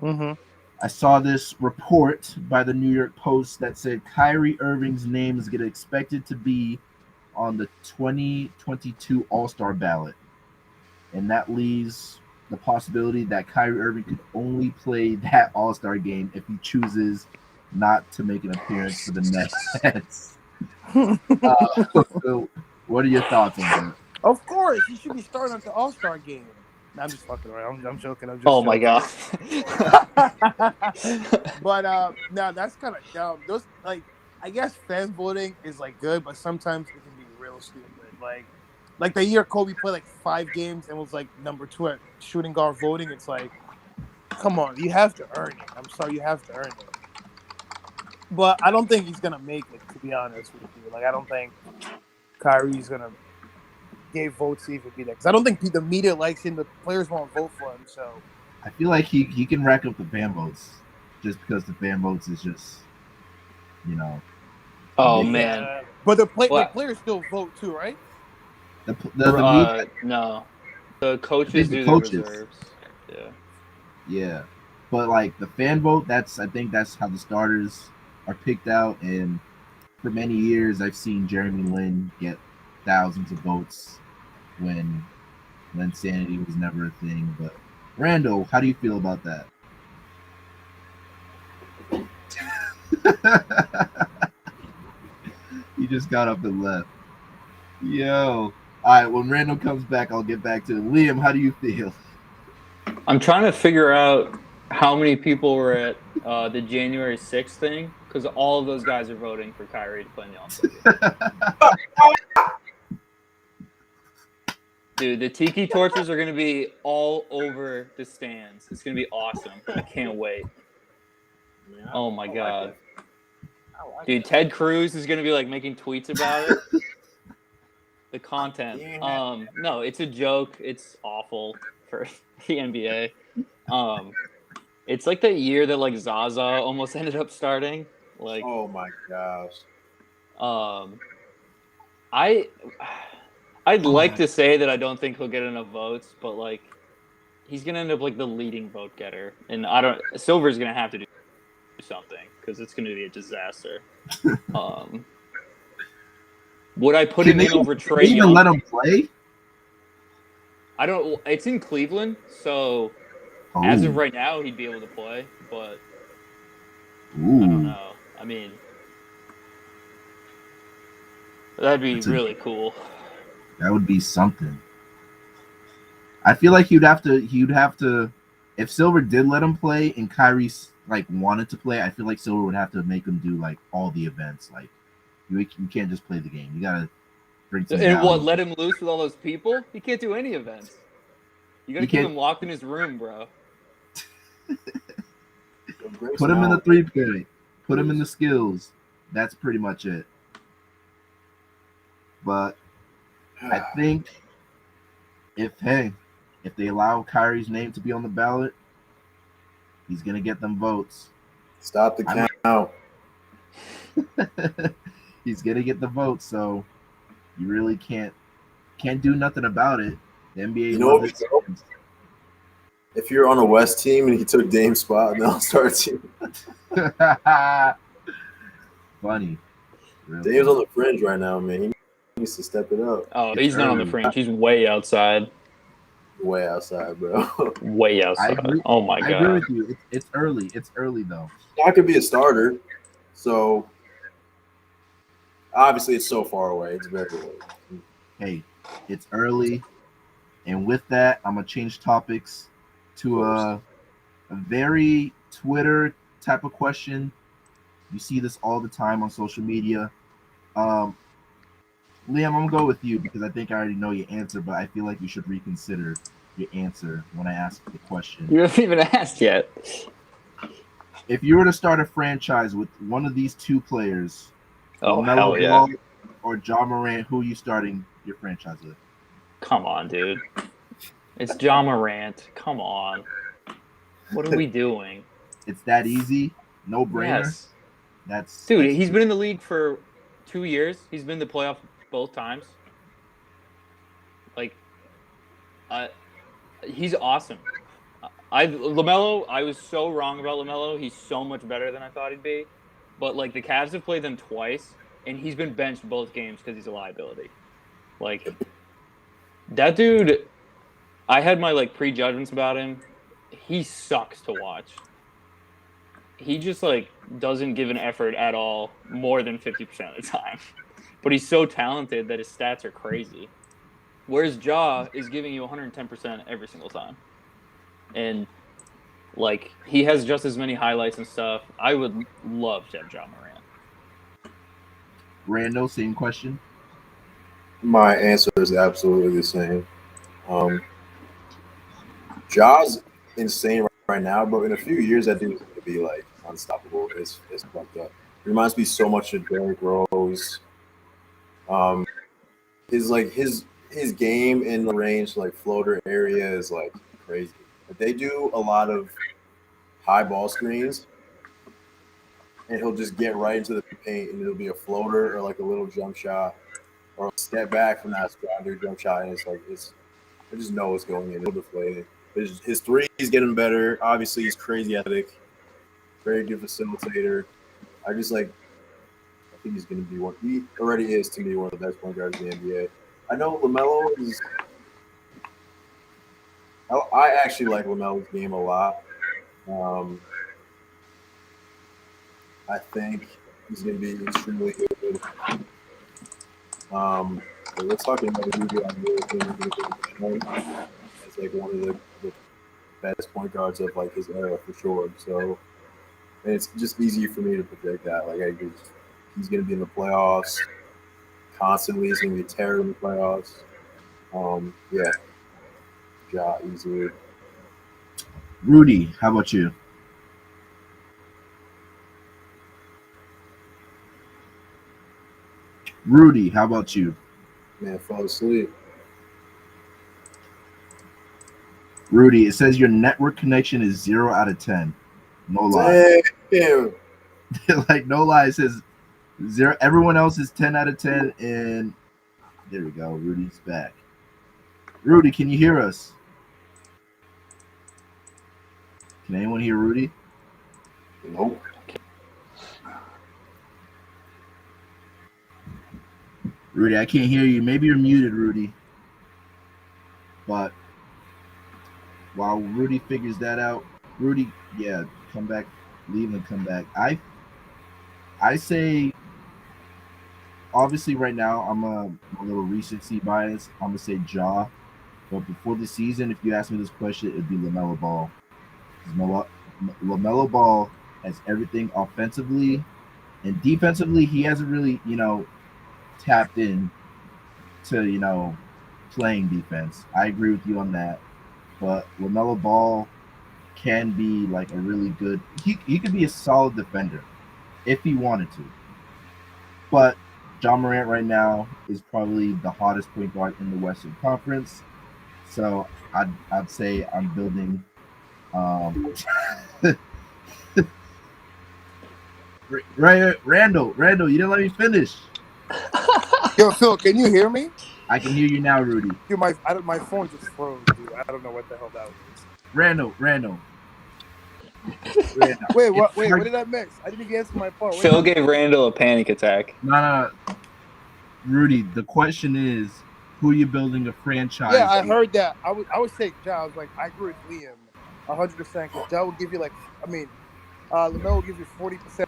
Mm-hmm. I saw this report by the New York Post that said Kyrie Irving's name is expected to be on the 2022 All-Star ballot. And that leaves the possibility that Kyrie Irving could only play that All-Star game if he chooses not to make an appearance for the Nets. So what are your thoughts on that? Of course, he should be starting at the All-Star game. No, I'm just fucking around. I'm joking. Oh my god! But no, that's kind of dumb. Those I guess fan voting is like good, but sometimes it can be real stupid. Like the year Kobe played like 5 games and was like number 2 at shooting guard voting. It's like, come on, you have to earn it. I'm sorry, you have to earn it. But I don't think he's gonna make it. To be honest with you, I don't think Kyrie's gonna give votes to even be there because I don't think the media likes him. The players won't vote for him. So I feel like he can rack up the fan votes just because the fan votes is just, Oh man, But the What? players still vote too, right? The media, No, the I coaches think the do the coaches, reserves. Yeah. yeah. But like the fan vote, I think that's how the starters are picked out. And for many years, I've seen Jeremy Lin get thousands of votes when Linsanity was never a thing. But Randall, how do you feel about that? He just got up and left. Yo. All right, when Randall comes back, I'll get back to it. Liam, how do you feel? I'm trying to figure out how many people were at the January 6th thing because all of those guys are voting for Kyrie to play in the All-Star game. Dude, the tiki torches are going to be all over the stands. It's going to be awesome. I can't wait. Oh my god. Dude, Ted Cruz is going to be like making tweets about it. The content. No, it's a joke. It's awful for the NBA. It's like the year that like Zaza almost ended up starting. Like, Oh my gosh. I'd like to say that I don't think he'll get enough votes, but like he's gonna end up like the leading vote getter, and Silver's gonna have to do something because it's gonna be a disaster. Would I put him in over Trey Can they even Young? let him play? I don't. It's in Cleveland, so as of right now, he'd be able to play, but I don't know. I mean, that'd be really cool. That would be something. I feel like he'd have to if Silver did let him play and Kyrie like wanted to play, I feel like Silver would have to make him do like all the events. Like you can't just play the game. You gotta bring some And value. what, let him loose with all those people? He can't do any events. You gotta keep him locked in his room, bro. Put him in the 3-point. Put him in the skills. That's pretty much it. But I think if they allow Kyrie's name to be on the ballot, he's gonna get them votes. Stop the count. He's gonna get the votes, so you really can't do nothing about it. The NBA, you know what? If you're on a West team and he took Dame's spot in the All-Star team. Funny. Dame's on the fringe right now, man. He needs to step it up. Oh, he's not on the fringe. He's way outside. Way outside, bro. Way outside. Oh my god. I agree with you. It's early. It's early though. I could be a starter, so obviously it's so far away. It's very late. Hey, it's early, and with that, I'm gonna change topics to a very Twitter type of question. You see this all the time on social media. Liam, I'm gonna go with you because I think I already know your answer, but I feel like you should reconsider your answer when I ask the question. You haven't even asked yet. If you were to start a franchise with one of these two players, hell yeah, or Ja Morant, who are you starting your franchise with? Come on, dude. It's Ja Morant. Come on. What are we doing? It's that easy? No brainer? Yes. Dude, he's been in the league for 2 years. He's been in the playoff both times. Like, he's awesome. LaMelo, I was so wrong about LaMelo. He's so much better than I thought he'd be. But, like, the Cavs have played them twice, and he's been benched both games because he's a liability. Like, that dude, I had my, like, prejudgments about him. He sucks to watch. He just, like, doesn't give an effort at all more than 50% of the time. But he's so talented that his stats are crazy. Whereas Ja is giving you 110% every single time. And, like, he has just as many highlights and stuff. I would love to have Ja Morant. Randall, same question? My answer is absolutely the same. Ja's insane right now, but in a few years, that dude's going to be, like, unstoppable. It's fucked up. He reminds me so much of Derrick Rose. His game in the range, like, floater area is, like, crazy. But they do a lot of high ball screens, and he'll just get right into the paint, and it'll be a floater or like a little jump shot, or a step back from that spot, do a jump shot, and I just know it's going in. It'll deflate it. His three is getting better. Obviously, he's crazy athletic, very good facilitator. I just like. I think he's going to be one. He already is to me one of the best point guards in the NBA. I know LaMelo is. I actually like LaMelo's game a lot. Um, I think he's going to be extremely good. But let's talk about the dude I'm really thinking as like one of the best point guards of like his era for sure. So and it's just easy for me to predict that. Like he's going to be in the playoffs constantly. He's going to be a terror in the playoffs. Yeah, Ja easily. Rudy, how about you? Rudy, how about you? Man, fall asleep. Rudy, it says your network connection is 0 out of 10. No lie. Damn. Like, no lie. It says 0. Everyone else is 10 out of 10. And there we go. Rudy's back. Rudy, can you hear us? Can anyone hear Rudy? Nope. Rudy, I can't hear you. Maybe you're muted, Rudy. But while Rudy figures that out, Rudy, yeah, come back, leave and come back. I say, obviously, right now I'm a little recency bias. I'm gonna say Ja, but before the season, if you ask me this question, it'd be LaMelo Ball. LaMelo Ball has everything offensively and defensively. He hasn't really, tapped in to playing defense. I agree with you on that. But LaMelo Ball can be like a really good. He could be a solid defender if he wanted to. But John Morant right now is probably the hottest point guard in the Western Conference. So I'd say I'm building. Randall, you didn't let me finish. Yo, Phil, can you hear me? I can hear you now, Rudy. Dude, my phone just froze, dude. I don't know what the hell that was. Randall. Wait, what? Wait, what did I miss? I didn't even answer my part. Phil gave Randall a panic attack. No. Rudy, the question is, who are you building a franchise? Yeah, I heard that. I was saying Ja. I was like, I agree with Liam 100% because Ja will give you LaMelo will give you 40%.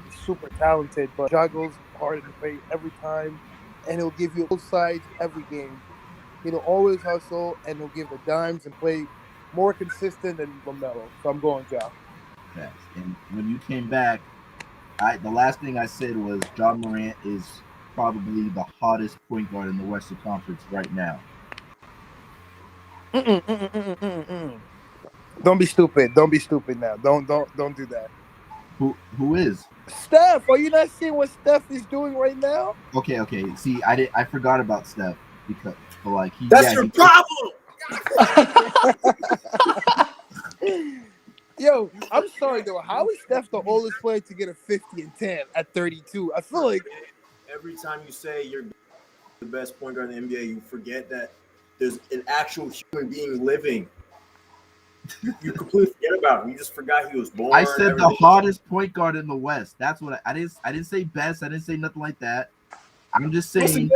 He's super talented, but Ja goes hard in the paint every time, and he'll give you both sides every game. He'll always hustle, and he'll give the dimes and play more consistent than LaMelo. So I'm going Ja. Yes. And when you came back, the last thing I said was John Morant is probably the hottest point guard in the Western Conference right now. Don't be stupid. Don't be stupid now. Don't do that. Who is? Steph, are you not seeing what Steph is doing right now? Okay. See, I forgot about Steph because That's your problem. Yo, I'm sorry though. How is Steph the oldest player to get a 50 and 10 at 32? I feel like Every time you say you're the best point guard in the NBA, you forget that there's an actual human being living. You completely forget about him. You just forgot he was born. I said the hottest point guard in the West. That's what I didn't say best. I didn't say nothing like that. I'm just saying.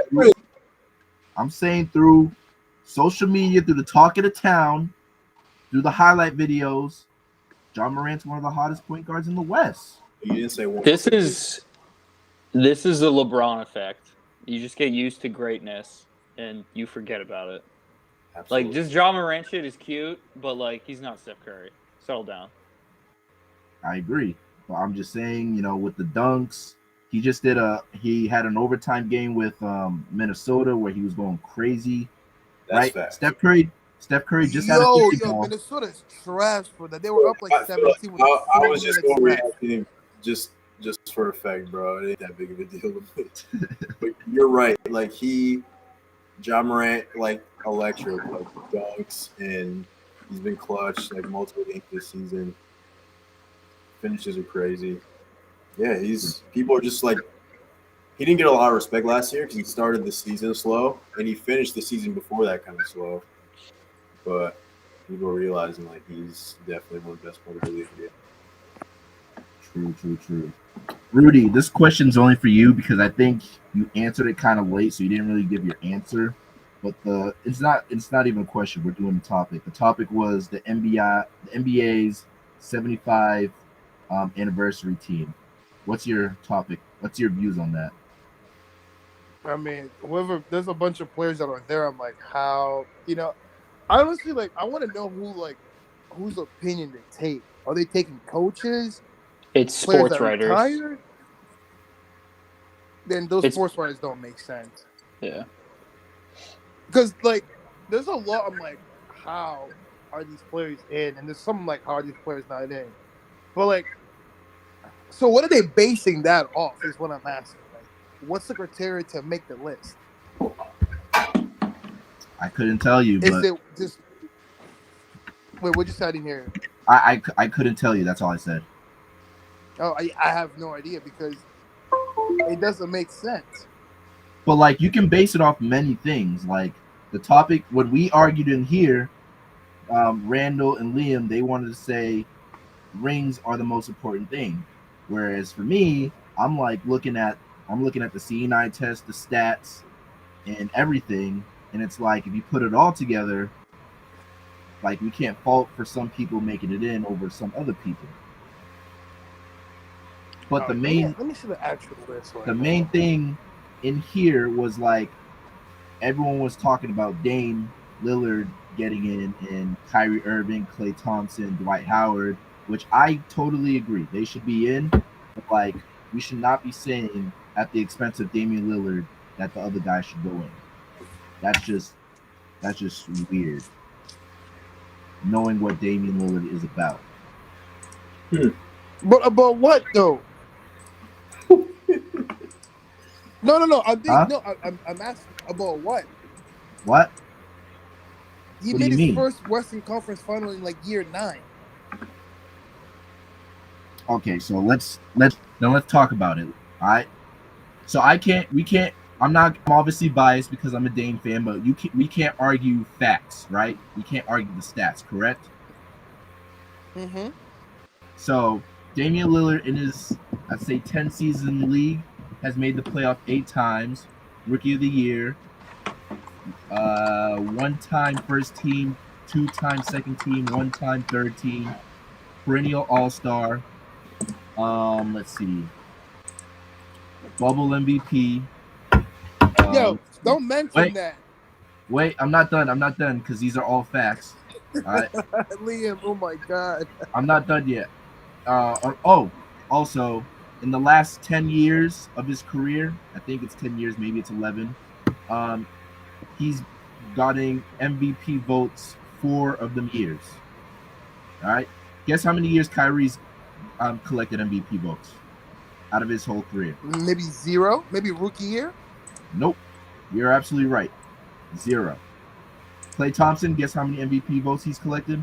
I'm saying through social media, through the talk of the town, through the highlight videos, John Morant's one of the hottest point guards in the West. You didn't say one. This is the LeBron effect. You just get used to greatness and you forget about it. Absolutely. Like, just John Morant shit is cute, but like he's not Steph Curry. Settle down. I agree. But I'm just saying, with the dunks, he had an overtime game with Minnesota where he was going crazy. That's right? fact. Steph Curry just had a 50 ball. Minnesota's trash for that. They were up like 17 with I was just overreacting just for effect, bro. It ain't that big of a deal. But you're right. Like John Morant, like electric, like dunks, and he's been clutch like multiple games this season. Finishes are crazy. Yeah, people are just like, he didn't get a lot of respect last year because he started the season slow and he finished the season before that kind of slow. But people are realizing like he's definitely one of the best players in the league. True. Rudy, this question's only for you because I think you answered it kind of late, so you didn't really give your answer. But it's not even a question. We're doing the topic. The topic was the NBA's 75 anniversary team. What's your topic? What's your views on that? I mean, whoever there's a bunch of players that are there. I'm like, how honestly, like, I want to know whose opinion they take. Are they taking coaches, It's players sports that writers. retired? Then those It's sports writers don't make sense. yeah. Because like, there's a lot. I'm like, how are these players in? And there's some like, how are these players not in? But like, so what are they basing that off? Is what I'm asking. Like, what's the criteria to make the list? I couldn't tell you, Is but it just wait? What you said in here? I couldn't tell you. That's all I said. Oh, I have no idea because it doesn't make sense. But like, you can base it off many things. Like the topic when we argued in here, Randall and Liam, they wanted to say rings are the most important thing. Whereas for me, I'm looking at the C9 test, the stats, and everything, and it's like if you put it all together, like we can't fault for some people making it in over some other people. But All the right, main let me see the actual list the right main now. thing in here was like everyone was talking about Dame Lillard getting in and Kyrie Irving, Klay Thompson, Dwight Howard, which I totally agree. They should be in, but like we should not be saying at the expense of Damian Lillard that the other guy should go in. That's just weird. Knowing what Damian Lillard is about. But about what though? No. I think Huh? no. I'm asking about what. What? He What do made you his mean? first Western Conference final in like year 9. Okay, so let's talk about it. All right. So we can't. I'm obviously biased because I'm a Dame fan, but we can't argue facts, right? We can't argue the stats, correct? Mm-hmm. So Damian Lillard in his, I'd say, 10 seasons in the league has made the playoff 8 times, Rookie of the Year, one time first team, 2 time second team, 1 time third team, perennial All Star. Let's see, Bubble MVP. Yo, Let's see. don't mention Wait, that. wait, I'm not done. I'm not done because these are all facts. All right, Liam, oh my god. I'm not done yet. Oh, also, in the last 10 years of his career, I think it's 10 years, maybe it's 11, um, he's gotten MVP votes 4 of them years. All right. Guess how many years Kyrie's collected MVP votes out of his whole career? Maybe 0, maybe rookie year. Nope. You're absolutely right. 0. Klay Thompson, guess how many MVP votes he's collected?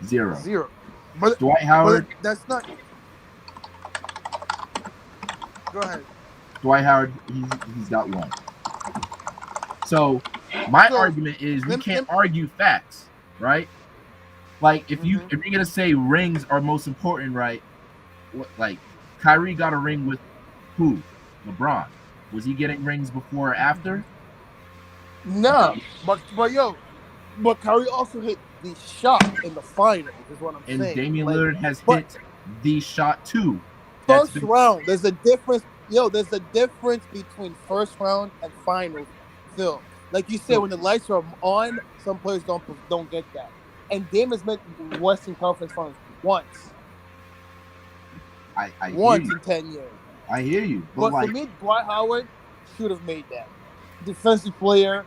0. 0. But Dwight but Howard, that's not. Go ahead. he's got 1. So my So argument is we let, can't let, argue facts, right? Like mm-hmm. if you're gonna say rings are most important, right? What, like Kyrie got a ring with who? LeBron. Was he getting rings before or after? No, but yo, but Kyrie also hit the shot in the finals. Is what I'm And saying. Damian Like, Lillard has but hit the shot too. That's first been round, there's a difference. Yo, there's a difference between first round and finals. Phil, like you said, so when the lights are on, some players don't get that. And Dame has made Western Conference Finals I hear once you. in 10 years. I hear you. But But for like me, Dwight Howard should have made that. Defensive player.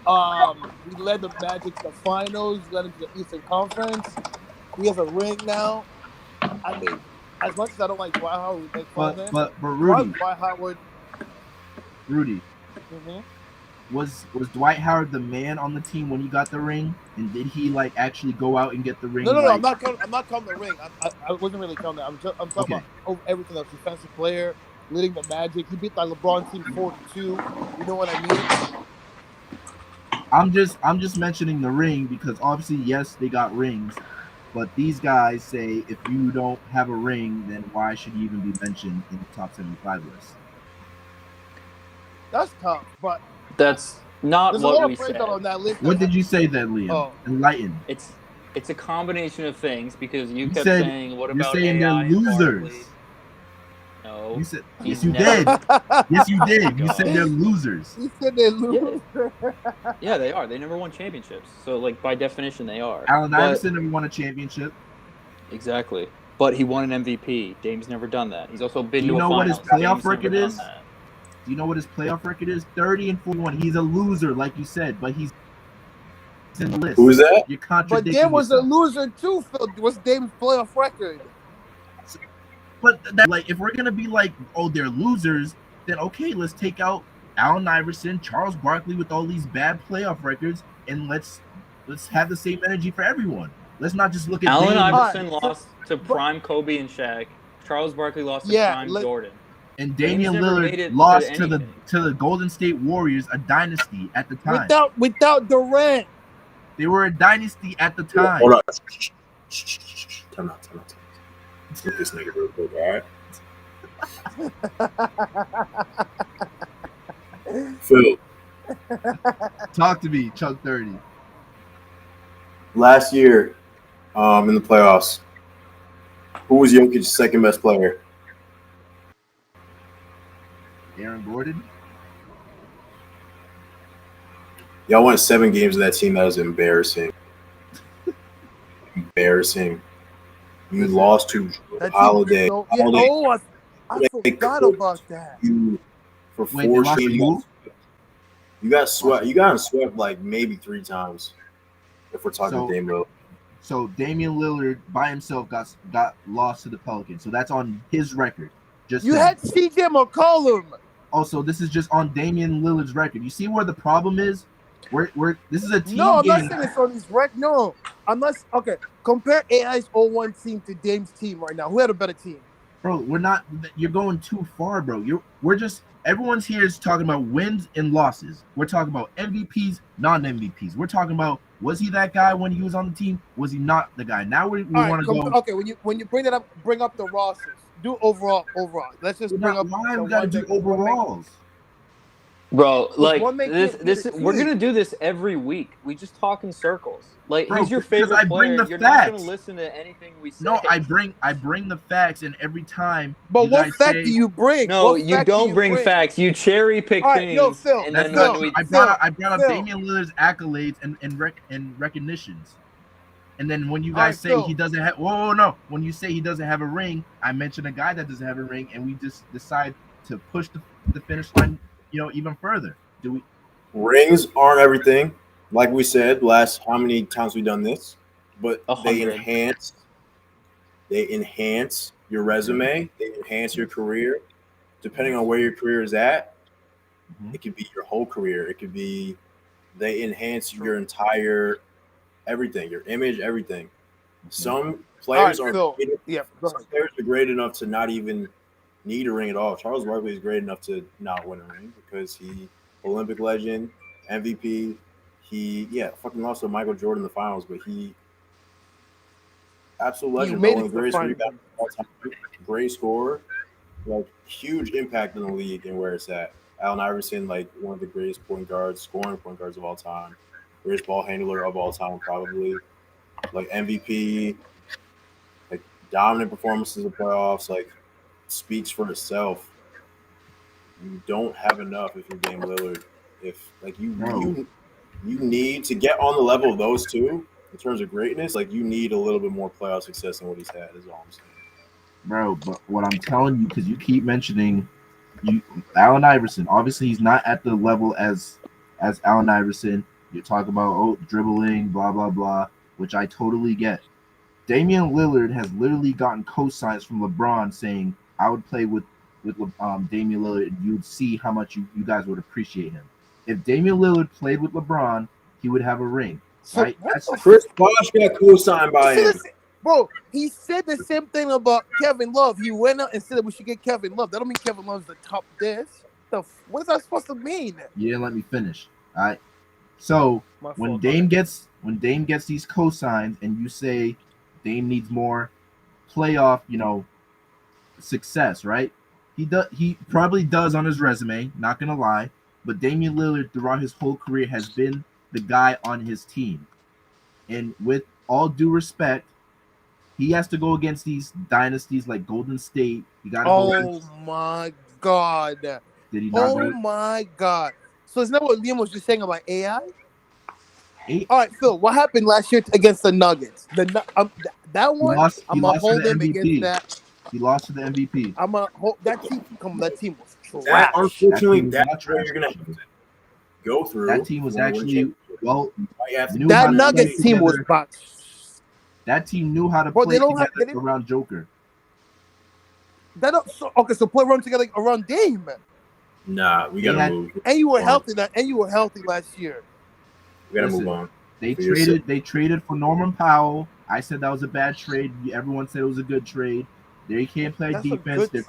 He led the Magic to the finals. Led them to the Eastern Conference. He has a ring now. I mean, as much as I don't like Dwight Howard, we make fun of but him. but but Why Rudy, Dwight Howard? Rudy, Mm-hmm. was Dwight Howard the man on the team when he got the ring? And did he like actually go out and get the ring? No. Like, I'm not counting the ring. I wasn't really counting that. I'm talking Okay. about over everything else. Defensive player, leading the Magic. He beat that LeBron team 4-2. You know what I mean? I'm just mentioning the ring because obviously yes they got rings, but these guys say if you don't have a ring, then why should you even be mentioned in the top 75 list? That's tough, but That's not there's a what lot we of players said. that are on that list. What did you say then, Liam? Oh. Enlighten. It's a combination of things because you You kept said saying, "What you're about saying they're AI and losers. Barkley?" No, You said he's yes, you never. did. Yes, you did. You God. said they're losers. He said they lose. Yeah, they are. They never won championships, so like by definition, they are. Allen But Iverson never won a championship. exactly. But he won an MVP. Dame's never done that. He's also been Do you to a know what his finals. playoff Dame's never record done is? that. Do you know what his playoff record is? 30-41. He's a loser, like you said, but he's in the list. Who's that? You're But contradicting Dame was a yourself. loser too, Phil. What's Dame's playoff record? But like, if we're gonna be like, oh, they're losers, then okay, let's take out Allen Iverson, Charles Barkley with all these bad playoff records, and let's have the same energy for everyone. Let's not just look at Allen Dame Iverson Alright, lost to prime Kobe and Shaq. Charles Barkley lost to Yeah, prime Jordan. and Dame's Damian never Lillard made it lost to the Golden State Warriors, a dynasty at the time. without Durant. They were a dynasty at the time. Hold on. Time out. Let's get this nigga real quick, all right? Phil, Talk to me, Chuck 30. last year, in the playoffs, who was Jokic's second best player? Aaron Gordon. Y'all won 7 games of that team. That was embarrassing. Embarrassing. You lost to That team Holiday. was so, yeah, Holiday oh, I forgot about that. you for Wait, 4 they lost to straight who? months. You got swept. You got swept like maybe 3 times. If we're talking Dame Lillard. So Damian Lillard by himself got lost to the Pelicans. So that's on his record. Just You him. had CJ McCollum. Also, this is just on Damian Lillard's record. You see where the problem is? We're this is a team No, I'm game. not saying it's on his record. No, unless okay. Compare AI's 0-1 team to Dame's team right now. Who had a better team? Bro, we're not. You're going too far, bro. We're just. Everyone's here is talking about wins and losses. We're talking about MVPs, non-MVPs. We're talking about was he that guy when he was on the team? Was he not the guy? Now we want to go. Okay, when you bring up the rosters. Do overall. Let's just bring up. Why the we gotta one do that- overalls? Bro, like one make this it we're team. gonna do this every week. We just talk in circles. Like Bro, he's your because I favorite bring player. the You're not facts. gonna listen to anything we say. No, I bring the facts, and every time. But you what guys fact say, do you bring? No, What you fact do don't bring facts. You cherry pick All right, things. yo, Phil, and That's then not when true. we I brought up Phil. Damian Lillard's accolades and recognitions. And then when you All guys right, say Phil. he doesn't have, whoa, no. When you say he doesn't have a ring, I mention a guy that doesn't have a ring, and we just decide to push the finish line, even further. Do we? Rings aren't everything. Like we said, how many times we done this? But 100. They enhance your resume. They enhance your career. Depending on where your career is at, it could be your whole career. It could be they enhance your entire everything, your image, everything. Some players All right, are Phil. Yeah, go some ahead. players are great enough to not even need a ring at all. Charles Barkley is great enough to not win a ring because he Olympic legend, MVP. He fucking lost to Michael Jordan in the finals, but he absolute legend, made one it of to the the greatest finals. rebounders of all time, great scorer, like huge impact in the league and where it's at. Allen Iverson, like one of the greatest scoring point guards of all time, greatest ball handler of all time, probably. Like MVP, like dominant performances in the playoffs, like speaks for itself. You don't have enough if you're Dame Lillard. If like you need to get on the level of those two in terms of greatness, like you need a little bit more playoff success than what he's had, is all I'm saying. Bro, but what I'm telling you, because you keep mentioning Allen Iverson, obviously he's not at the level as Allen Iverson. You're talking about dribbling, blah blah blah, which I totally get. Damian Lillard has literally gotten cosigns from LeBron saying, "I would play with Damian Lillard, and you'd see how much you guys would appreciate him." if Damian Lillard played with LeBron, he would have a ring, So right? what the Chris Bosh got co-signed by him. Bro, he said the same thing about Kevin Love. He went out and said that we should get Kevin Love. That don't mean Kevin Love's the top this. What is that supposed to mean? You didn't let me finish. All right. So My when fault, Dame gets these cosigns and you say Dame needs more playoff, success, right? He probably does on his resume, not gonna lie. But Damian Lillard throughout his whole career has been the guy on his team. And with all due respect, he has to go against these dynasties like Golden State. You gotta go against, my God. did he not go? My God. So isn't that what Liam was just saying about AI? Eight. All right, Phil, what happened last year against the Nuggets? That one, I'm going to hold him against that. He lost to the MVP. I'm going to hold that team. That team was That, trash. unfortunately, was that's not what trash you're going to this year. go through. That team was actually That Nuggets team was box. That team knew how to play together around Joker. So play run together around Dame. Nah, we gotta move. And you were healthy. And you were healthy last year. We gotta move on. They traded for Norman Powell. I said that was a bad trade. Everyone said it was a good trade. They can't play defense. The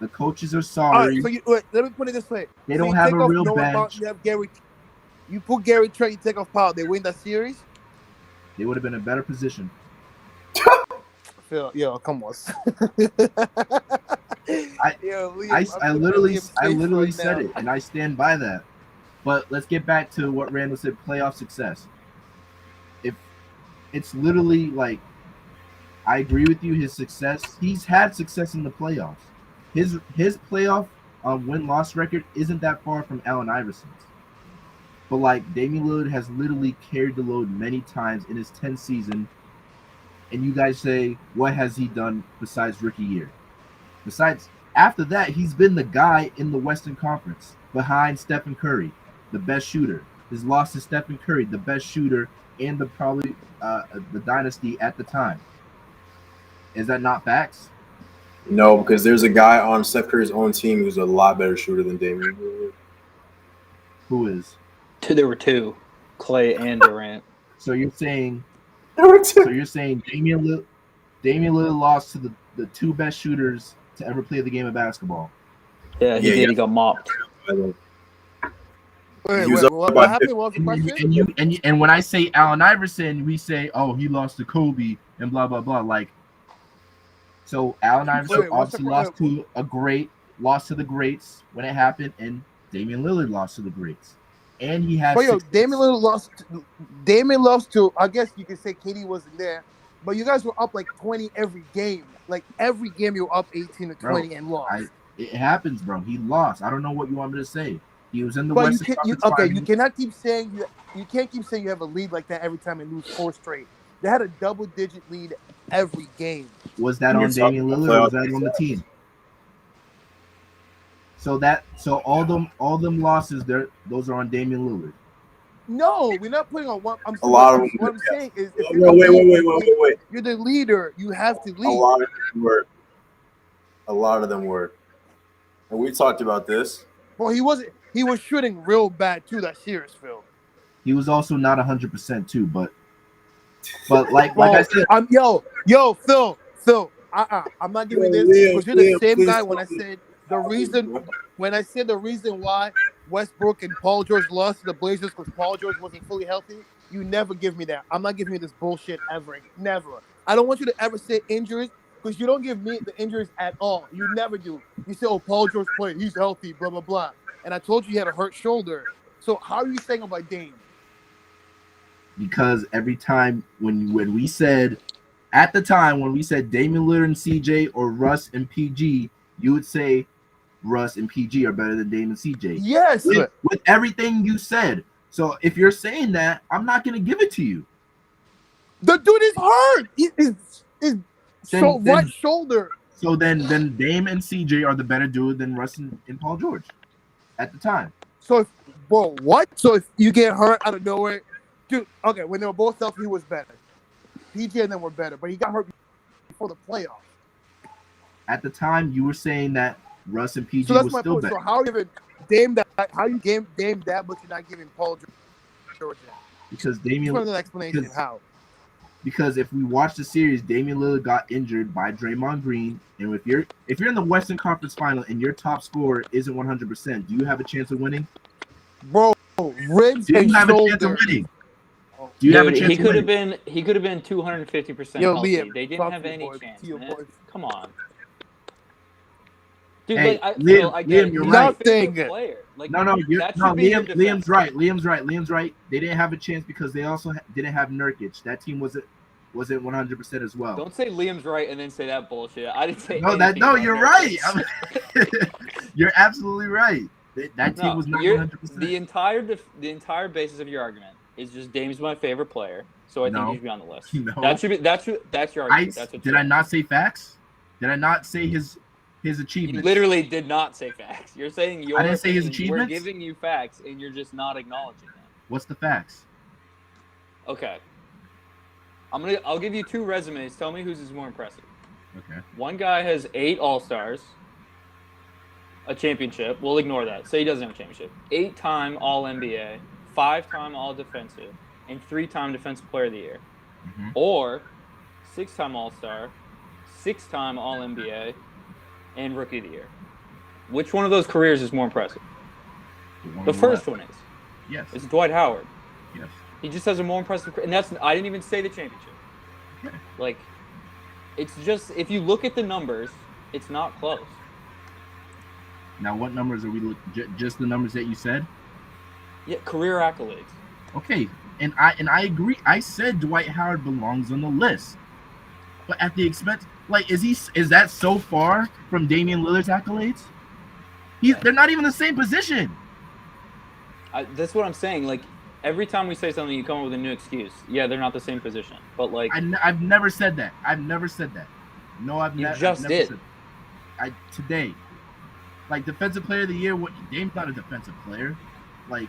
coaches are sorry. All right, so let me put it this way. They don't have a real bench. You have Gary. You put Gary Trent, you take off Powell. They win that series. They would have been in a better position. Phil, come on. I literally said it, and I stand by that. But let's get back to what Randall said: playoff success. If it's literally like, I agree with you. His success, he's had success in the playoffs. His playoff win-loss record isn't that far from Allen Iverson's. But like Damian Lillard has literally carried the load many times in his 10th season. And you guys say, what has he done besides rookie year? Besides, after that, he's been the guy in the Western Conference behind Stephen Curry, the best shooter. His loss to Stephen Curry, the best shooter in the dynasty at the time. Is that not facts? No, because there's a guy on Steph Curry's own team who's a lot better shooter than Damian Lillard. Who is? There were two, Clay and Durant. So you're saying Damian Lillard lost to the two best shooters to ever play the game of basketball. Yeah, he did. He got mopped. Wait, what happened? What was the question? And when I say Allen Iverson, we say, oh, he lost to Kobe and blah blah blah. Like, so Allen Iverson obviously lost to the greats when it happened, and Damian Lillard lost to the greats. And he has. But Damian Lillard lost to. I guess you could say KD wasn't there, but you guys were up like 20 every game. Like every game, you were up 18 to 20 and lost. It happens, bro. He lost. I don't know what you want me to say. He was in the Western Conference Finals. You cannot keep saying you can't keep saying you have a lead like that every time and lose 4 straight. They had a double-digit lead every game. Was that on Damian Lillard or was that on the team? So all them losses there, those are on Damian Lillard. No, we're not putting on one. A lot of them. What I'm saying is, wait. You're the leader. You have to lead. A lot of them were. And we talked about this. Well, he wasn't. He was shooting real bad too that series, Phil. He was also not 100% too, but like I said, Phil. I'm not giving this because you're the same guy when I said the reason why Westbrook and Paul George lost to the Blazers because Paul George wasn't fully healthy. You never give me that. I'm not giving you this bullshit ever. Never. I don't want you to ever say injuries because you don't give me the injuries at all. You never do. You say, oh, Paul George played. He's healthy, blah, blah, blah. And I told you he had a hurt shoulder. So how are you saying about Dame? Because every time when we said, at the time when we said Damian Lillard and CJ or Russ and PG, you would say Russ and PG are better than Dame and CJ. Yes. With everything you said. So if you're saying that, I'm not going to give it to you. The dude is hurt. His right shoulder. So then Dame and CJ are the better dude than Russ and Paul George at the time. So if you get hurt out of nowhere, dude, okay, when they were both healthy, he was better. PG and them were better, but he got hurt before the playoffs. At the time, you were saying that Russ and PG was still better. So how are you giving Dame that? How you Dame that, but you're not giving Paul George that? Because Just Damian. want an explanation. How? Because if we watch the series, Damian Lillard got injured by Draymond Green, and if you're in the Western Conference Final and your top scorer isn't 100%, do you have a chance of winning? Bro, ribs Do and you have a chance of shoulders. winning? Oh. Do you have a Dude, chance he of could have winning? been 250% Yo, healthy. Liam, They didn't talk have to your any boy. chance, To your man. boy. Come on. Dude, Hey, Phil, I get Liam, it. you're He's your right. favorite Nothing. player. Like, No, that should be your defense. Liam's right. Liam's right. They didn't have a chance because they also didn't have Nurkic. That team wasn't 100% as well. Don't say Liam's right and then say that bullshit. I didn't say No, anything about you're Nurkic. right. You're absolutely right. That team was not 100%. The entire basis of your argument is just Dame's my favorite player, so I think he should be on the list. No. That's your argument. That's what did I not say facts? Did I not say his achievements? You literally did not say facts. You're saying your I didn't say his opinions. achievements? We're giving you facts, and you're just not acknowledging them. What's the facts? Okay. I'll give you 2 resumes. Tell me whose is more impressive. Okay. One guy has 8 All-Stars, a championship. We'll ignore that. Say he doesn't have a championship. 8-time All-NBA, 5-time All-Defensive, and 3-time Defensive Player of the Year. Mm-hmm. Or 6-time All-Star, 6-time All-NBA, and Rookie of the Year. Which one of those careers is more impressive? The first one is. Yes. It's Dwight Howard. Yes. He just has a more impressive, and I didn't even say the championship. Okay. Like, it's just, if you look at the numbers, it's not close. Now, what numbers are we looking? Just the numbers that you said? Yeah, career accolades. Okay, and I agree. I said Dwight Howard belongs on the list, but at the expense, like, is that so far from Damian Lillard's accolades? They're not even the same position. That's what I'm saying. Like, every time we say something, you come up with a new excuse. Yeah, they're not the same position, but like, I've never said that. I've never said that. No, you just did. Said that. Today, like, defensive player of the year. What? Dame's not a defensive player, like,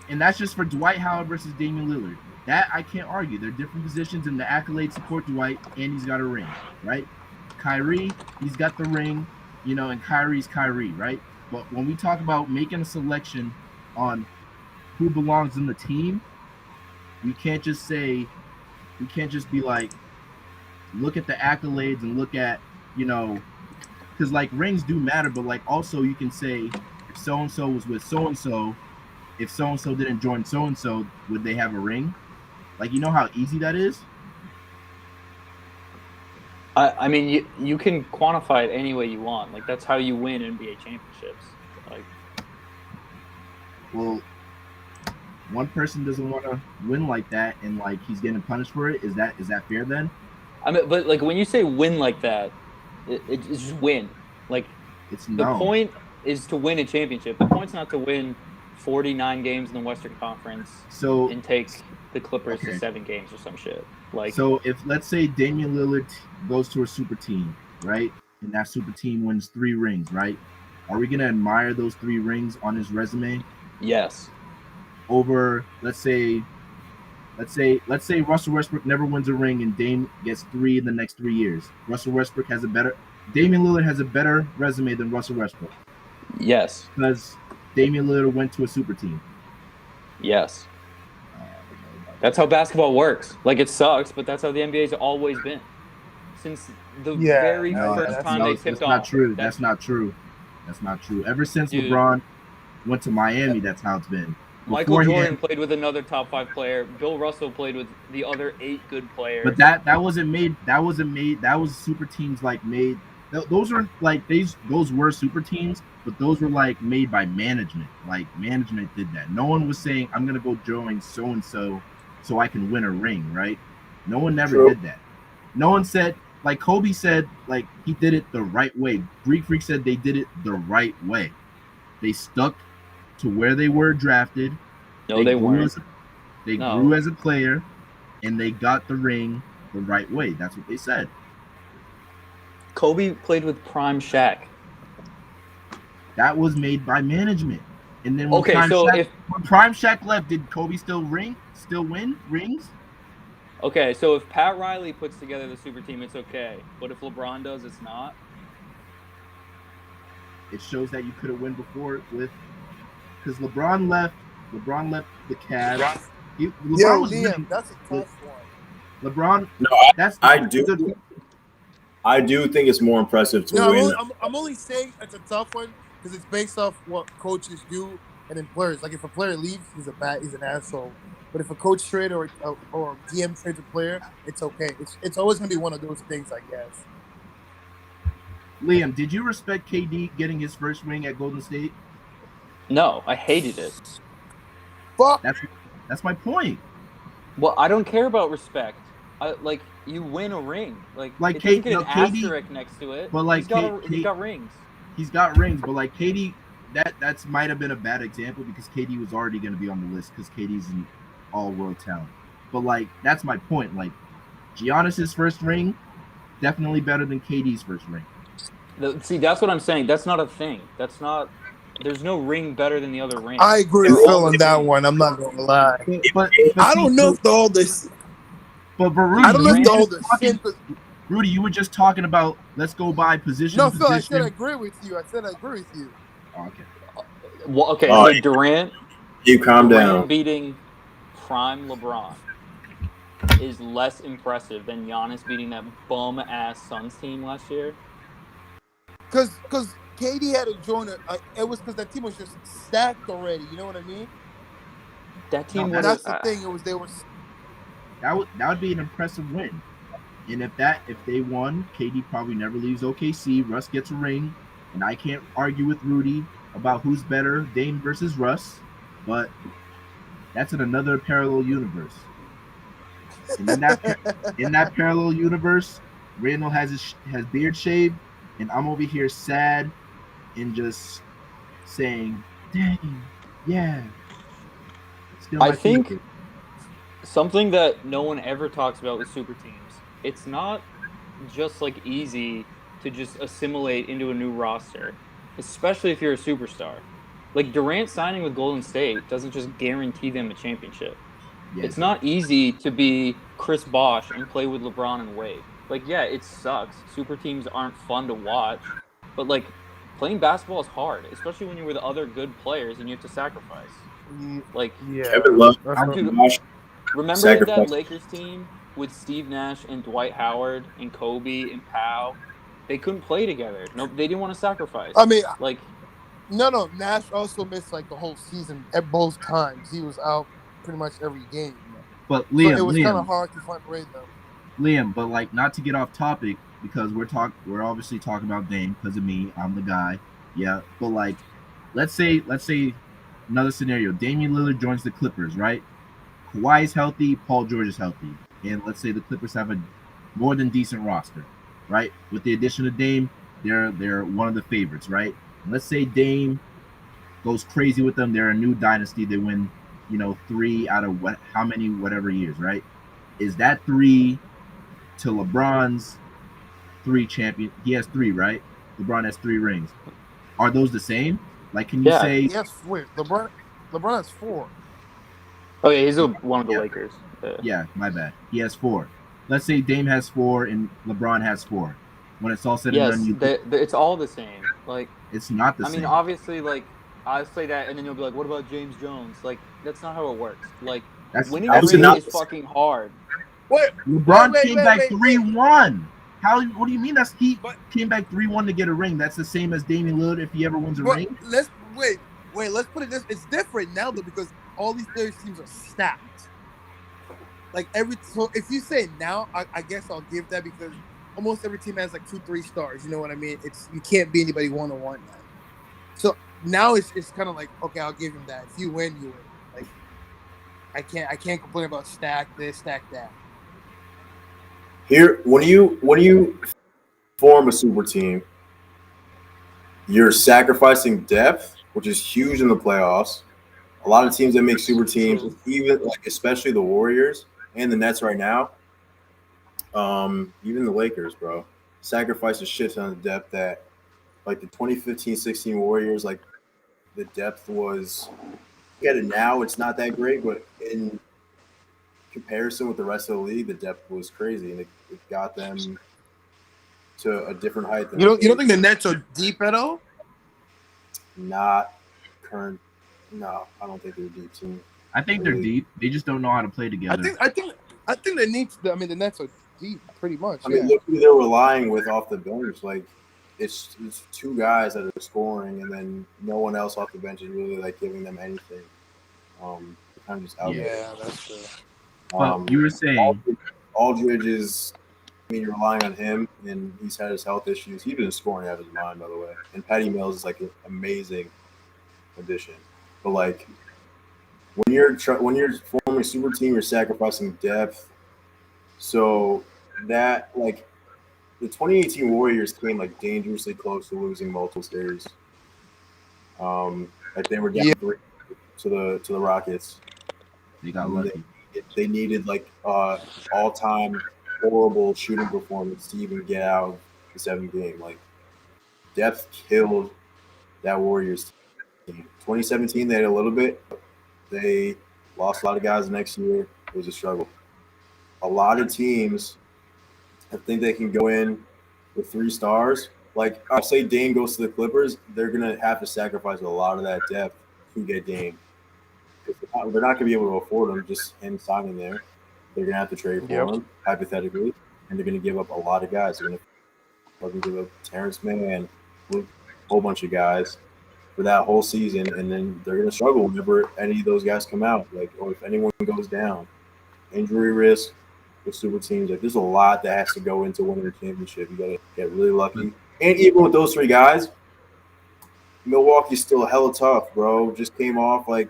and that's just for Dwight Howard versus Damian Lillard. That I can't argue. They're different positions, and the accolades support Dwight, and he's got a ring, right? Kyrie, he's got the ring, and Kyrie's Kyrie, right? But when we talk about making a selection on who belongs in the team, we can't just be like, look at the accolades and look at, because, like, rings do matter, but, like, also you can say if so-and-so was with so-and-so, if so-and-so didn't join so-and-so, would they have a ring? Like, you know how easy that is? I mean, you can quantify it any way you want. Like, that's how you win NBA championships. Like, well, one person doesn't want to win like that, and, like, he's getting punished for it. Is that fair then? I mean, but, like, when you say win like that, it's just win. Like, the point is to win a championship. The point's not to win 49 games in the Western Conference and take the Clippers to 7 games or some shit. Like, so if, let's say, Damian Lillard goes to a super team, right, and that super team wins 3 rings, right? Are we gonna admire those 3 rings on his resume? Yes. Over, let's say Russell Westbrook never wins a ring and Dame gets 3 in the next 3 years. Damian Lillard has a better resume than Russell Westbrook. Yes. Because Damian Lillard went to a super team. Yes. That's how basketball works. Like, it sucks, but that's how the NBA's always been. Since the very first time they tipped off. That's not true. Ever since LeBron went to Miami, that's how it's been. Michael Jordan played with another top 5 player. Bill Russell played with the other 8 good players. But that wasn't made. That was super teams, like, made. Those were like those were super teams, but those were, like, made by management. Like, management did that. No one was saying, I'm gonna go join so and so I can win a ring, right? No one never did that. No one said, like Kobe said, like, he did it the right way. Greek Freak said they did it the right way. They stuck to where they were drafted. No, they weren't. They grew as a player, and they got the ring the right way. That's what they said. Kobe played with Prime Shaq. That was made by management. And then when Prime Shaq left, did Kobe still win rings? Okay, so if Pat Riley puts together the super team, it's okay. But if LeBron does, it's not. it shows that you could have won before with because LeBron left. LeBron left the Cavs. LeBron Yo, was Liam, winning. that's a tough one. LeBron, No, that's I a good. do. I do think it's more impressive to No, win. I'm only saying it's a tough one because it's based off what coaches do and then players. Like if a player leaves, he's an asshole. But if a coach trade or GM trades a player, it's okay. It's always gonna be one of those things, I guess. Liam, did you respect KD getting his first ring at Golden State? No, I hated it. Fuck. That's my point. Well, I don't care about respect. Like you win a ring. Like Like it doesn't get no, an KD, asterisk next to it. but like He's got rings. he's got rings, but like KD, that's might have been a bad example because KD was already going to be on the list because KD's an all-world talent. But like that's my point. Like Giannis's first ring, definitely better than KD's first ring. See, that's what I'm saying. That's not a thing. That's not. There's no ring better than the other ring. I agree They're with all Phil on the that same. one. I'm not gonna lie. But I see, don't know if the whole this. but I Rudy, don't you know if were the just whole the talking. sin. Rudy, you were just talking about let's go by position No, to Phil, I said I position. agree with you. I said I agree with you. Oh, okay. Well, okay, Oh, so Durant you calm down. beating prime LeBron is less impressive than Giannis beating that bum ass Suns team last year. Because KD had to join it was because that team was just stacked already. You know what I mean? That team No, would have. That's the thing. It was they were. that would be an impressive win. And if they won, KD probably never leaves OKC. Russ gets a ring, and I can't argue with Rudy about who's better, Dame versus Russ. But that's in another parallel universe. And in that parallel universe, Randall has beard shaved, and I'm over here sad and just saying, "Dang, yeah, still I my think favorite." something that no one ever talks about with super teams. It's not just like easy to just assimilate into a new roster, especially if you're a superstar. Like Durant signing with Golden State doesn't just guarantee them a championship. Yeah, It's not easy to be Chris Bosh and play with LeBron and Wade. Like, yeah, it sucks. Super teams aren't fun to watch, but like playing basketball is hard, especially when you're with other good players and you have to sacrifice. Like, Yeah. Kevin Love, dude, Bosh, remember that sacrifice. Lakers team with Steve Nash and Dwight Howard and Kobe and Powell? They couldn't play together. No, they didn't want to sacrifice. I mean, like, no. Nash also missed like the whole season at both times. He was out pretty much every game. but So it was kind of hard to find them. Liam, but like not to get off topic because we're obviously talking about Dame because of me. I'm the guy. Yeah, but like let's say another scenario. Damian Lillard joins the Clippers, right? Kawhi's healthy, Paul George is healthy, and let's say the Clippers have a more than decent roster, right? With the addition of Dame, they're one of the favorites, right? And let's say Dame goes crazy with them. They're a new dynasty. They win, 3 out of how many whatever years, right? Is that 3 to LeBron's 3 champion? He has 3, right? LeBron has 3 rings. Are those the same? Like, can you yeah. say? Yes, wait. LeBron has 4. Oh yeah, he's one of the Lakers. Yeah, my bad. He has 4. Let's say Dame has 4 and LeBron has 4. When it's all said and Yes, done, it's all the same. Like, it's not the I mean, same. obviously, like I say that, and then you'll be like, "What about James Jones?" Like, that's not how it works. Like, winning That's rings not- is fucking hard. Wait, LeBron came back wait. 3-1. How? What do you mean? He But- came back 3-1 to get a ring. That's the same as Damian Lillard if he ever wins a But ring. let's wait. Let's put it this. It's different now though because all these players teams are stacked. Like so if you say now, I guess I'll give that because almost every team has like 2-3 stars. You know what I mean? You can't be anybody 1-on-1 now. So now it's kind of like okay, I'll give him that. If you win, you win. Like I can't complain about stack this, stack that. Here, when you form a super team, you're sacrificing depth, which is huge in the playoffs. A lot of teams that make super teams, even like especially the Warriors and the Nets right now, even the Lakers, bro, sacrifice a shit ton of depth that like the 2015-16 Warriors, like the depth was get it now, it's not that great, but in comparison with the rest of the league, the depth was crazy and it got them to a different height than You don't think the Nets are deep at all? not current. No, I don't think they're a deep team. I think they're Really. deep. They just don't know how to play I together. think the Nets. I mean, the Nets are deep, pretty much. I mean, look who they're relying with off the bench. Like, it's two guys that are scoring, and then no one else off the bench is really like giving them anything. They're kind of just out Yeah. Yeah, that's true. But there. you were saying, Aldridge is. I mean, you're relying on him, and he's had his health issues. He's been scoring out of his mind, by the way. And Patty Mills is like an amazing addition. But like when you're forming a super team, you're sacrificing depth. So that like the 2018 Warriors came like dangerously close to losing multiple series. Like they were down Yeah. 3 to the Rockets. they got lucky. They needed like all-time horrible shooting performance to even get out of the 7th game. Like depth killed that Warriors team. 2017 they had a little bit. They lost a lot of guys the next year. It was a struggle. A lot of teams, I think they can go in with 3 stars. Like I'll say Dame goes to the Clippers, they're gonna have to sacrifice a lot of that depth to get Dame. They're not going to be able to afford him, just him signing there. They're going to have to trade for him, hypothetically, and they're going to give up a lot of guys. They're going to fucking give up Terrence Mann, a whole bunch of guys for that whole season, and then they're going to struggle whenever any of those guys come out, like, or if anyone goes down. Injury risk with super teams, like, there's a lot that has to go into winning a championship. You got to get really lucky. And even with those 3 guys, Milwaukee's still hella tough, bro. Just came off, like,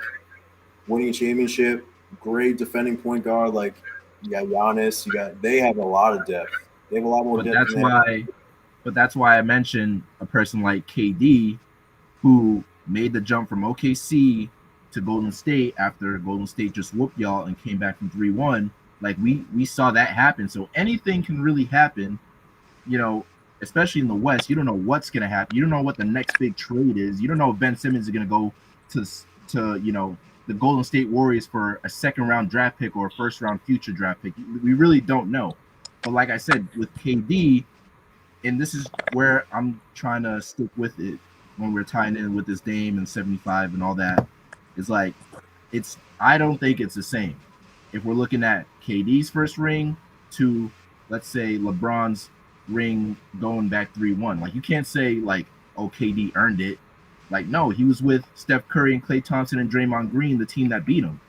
winning a championship, great defending point guard. Like you got Giannis, they have a lot of depth. They have a lot more depth. But that's why I mentioned a person like KD, who made the jump from OKC to Golden State after Golden State just whooped y'all and came back from 3-1. Like we saw that happen. So anything can really happen, you know. Especially in the West, you don't know what's gonna happen. You don't know what the next big trade is. You don't know if Ben Simmons is gonna go to the Golden State Warriors for a 2nd round draft pick or a 1st round future draft pick. We really don't know. But like I said, with KD, and this is where I'm trying to stick with it when we're tying in with this Dame and 75 and all that, is like I don't think it's the same. If we're looking at KD's first ring to, let's say, LeBron's ring going back 3-1, like you can't say like, oh, KD earned it. Like, no, he was with Steph Curry and Klay Thompson and Draymond Green, the team that beat him.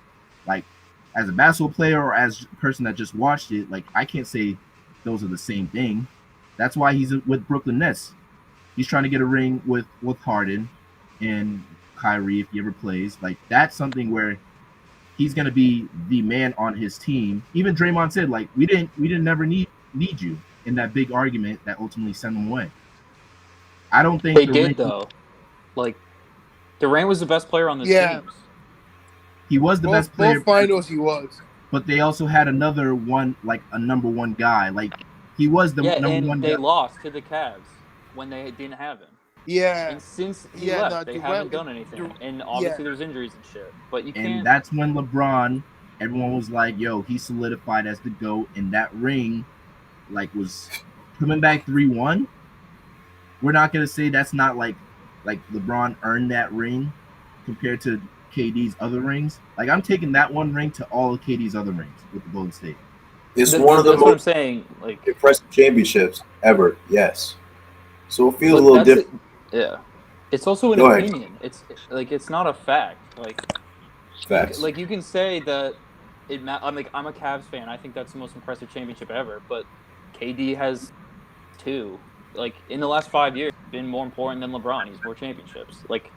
Like, as a basketball player or as a person that just watched it, like, I can't say those are the same thing. That's why he's with Brooklyn Nets. He's trying to get a ring with Harden and Kyrie if he ever plays. Like, that's something where he's going to be the man on his team. Even Draymond said, like, we didn't never need you in that big argument that ultimately sent him away. I don't think they did though. Like Durant was the best player on the teams. He was the best player. Both finals he was. But they also had another one, like a number 1 guy. Like he was the number 1 guy. They lost to the Cavs when they didn't have him. Yeah. And since he left, they haven't done anything. And obviously there's injuries and shit. But you can't. And that's when LeBron, everyone was like, yo, he solidified as the GOAT. And that ring, like, was coming back 3-1. We're not going to say that's not like LeBron earned that ring compared to KD's other rings. Like, I'm taking that one ring to all of KD's other rings with the Golden State. It's one of the most what I'm saying, like, impressive championships ever. Yes. So it feels a little different. Yeah. It's also an opinion. It's like, it's not a fact. Like, facts. Like you can say that I'm a Cavs fan. I think that's the most impressive championship ever. But KD has 2. Like, in the last 5 years, been more important than LeBron. He's more championships. Like,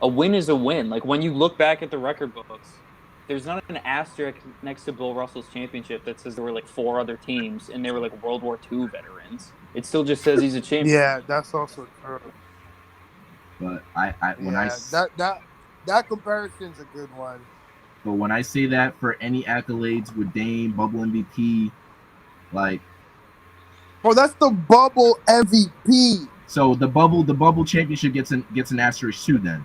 a win is a win. Like, when you look back at the record books, there's not an asterisk next to Bill Russell's championship that says there were like 4 other teams and they were like World War II veterans. It still just says he's a champion. Yeah, that's also true. But that comparison's a good one. But when I say that for any accolades with Dame, bubble MVP, like, well, that's the bubble MVP. So the bubble championship gets an asterisk too. Then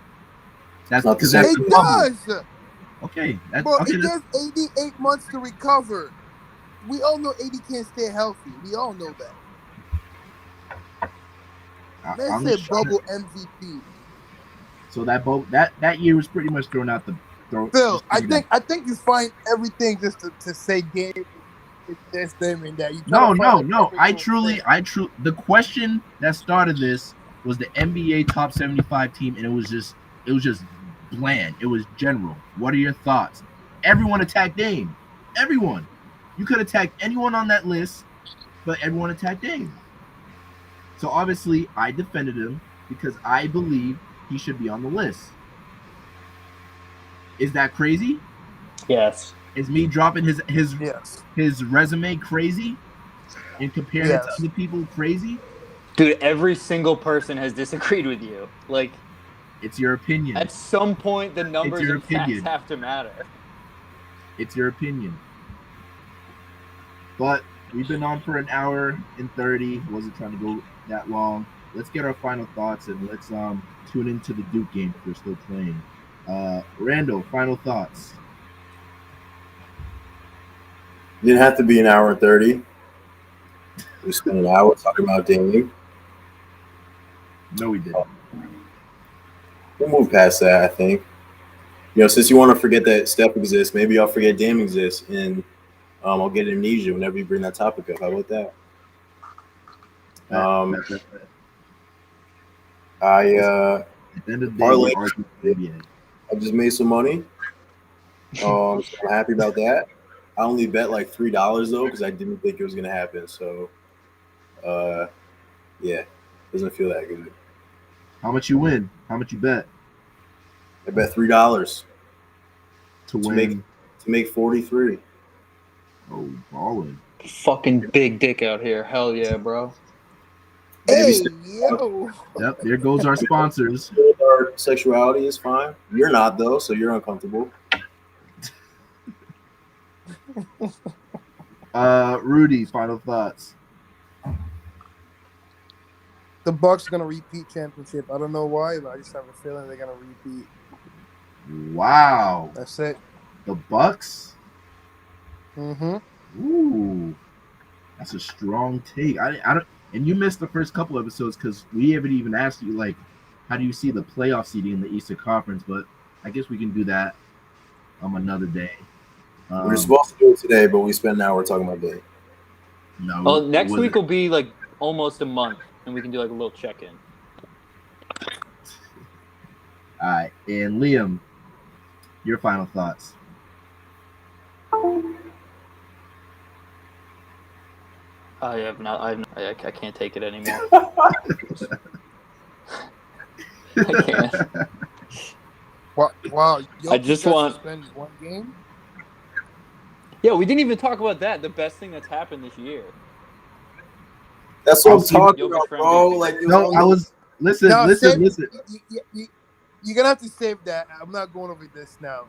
that's because that's it does. Okay, it gives 88 months to recover. We all know AD can't stay healthy. We all know that. Man said bubble MVP. So that year was pretty much thrown out the Phil, just I thrown out. think you find everything just to say Dame is this, them, and that. You try to No, find no, like no. every little thing. The question that started this was the NBA top 75 team, and it was just bland. It was general. What are your thoughts? Everyone attacked Dame. Everyone. You could attack anyone on that list, but everyone attacked Dame. So obviously, I defended him because I believe he should be on the list. Is that crazy? Yes. Is me dropping Yes, his resume crazy and comparing it to yes. other people crazy? Dude, every single person has disagreed with you. Like, It's your opinion. at some point, the It's numbers your and facts opinion. have to matter. It's your opinion. But we've been on for an hour and 30. Wasn't trying to go that long. Let's get our final thoughts and let's tune into the Duke game if they're still playing. Randall, final thoughts. It didn't have to be an hour and 30. We spent an hour talking about Dame. No, we didn't. We'll move past that, I think. Since you want to forget that Steph exists, maybe I'll forget Dame exists, and I'll get amnesia whenever you bring that topic up. How about that? Um, That. I At the end of the day, parlay. we're arguing the NBA. I just made some money. So I'm happy about that. I only bet like $3 though because I didn't think it was gonna happen. So, yeah, doesn't feel that good. How much you win? How much you bet I bet $3 to to make win? 43. Oh, balling. Fucking big dick out here. Hell yeah, bro. Maybe Hey, yo. Yep, there goes our sponsors. our sexuality is fine. You're not though, so you're uncomfortable. Rudy, final thoughts. The Bucks are gonna repeat championship. I don't know why, but I just have a feeling they're gonna repeat. Wow, That's it. the Bucks. Mm-hmm. Ooh, that's a strong take. I don't. And you missed the first couple episodes because we haven't even asked you like, how do you see the playoff seeding in the Eastern Conference? But I guess we can do that another day. We were supposed to do it today, but we spent an hour talking about Dame. No, Well, it next wasn't. week will be like almost a month, and we can do like a little check-in. All right, and Liam, your final thoughts. I have not. I can't take it anymore. I can't. Wow. I just want. suspended one game. Yeah, we didn't even talk about that. The best thing that's happened this year. That's what I'll I'm see- talking Jokic about, for bro. MVP. Like it was No, only I was listen. No, Listen. you're gonna have to save that. I'm not going over this now.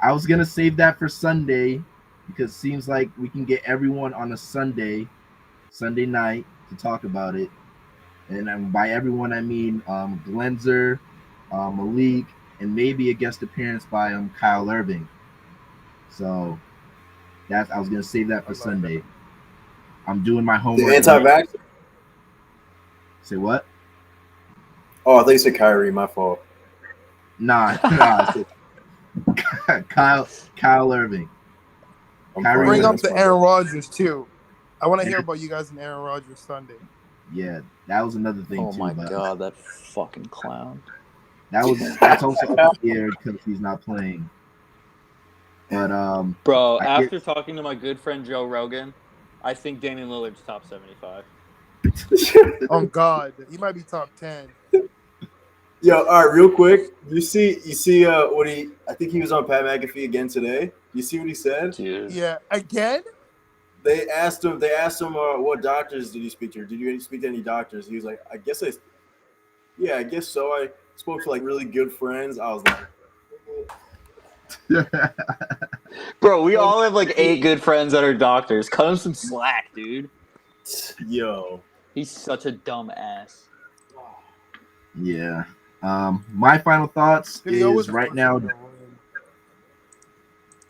I was gonna save that for Sunday because it seems like we can get everyone on a Sunday night to talk about it. And by everyone I mean Glenzer, Malik, and maybe a guest appearance by Kyle Irving. So I was gonna save that I for love that. Sunday. I'm doing my the homework. anti-vax. Say what? Oh, I thought you said Kyrie. My fault. Nah. Kyle Irving. I'm Kyrie Bring fine. up was- That's the my Aaron bad. Rodgers too. I want to hear about you guys and Aaron Rodgers Sunday. Yeah, that was another thing Oh too. my But god, that fucking clown. that's also up in the air because he's not playing. But Bro, I after get talking to my good friend Joe Rogan, I think Damian Lillard's top 75. Oh God, he might be top 10. Yo, all right, real quick. You see what I think he was on Pat McAfee again today. You see what he said? Dude. Yeah, again. They asked him what doctors did you speak to? Did you speak to any doctors? He was like, I guess so. I spoke to like really good friends. I was like, Bro, we all have like 8 good friends that are doctors. Cut him some slack, dude. yo. He's such a dumb ass. yeah. My final thoughts Did he always is right listen to now. Joe Rogan?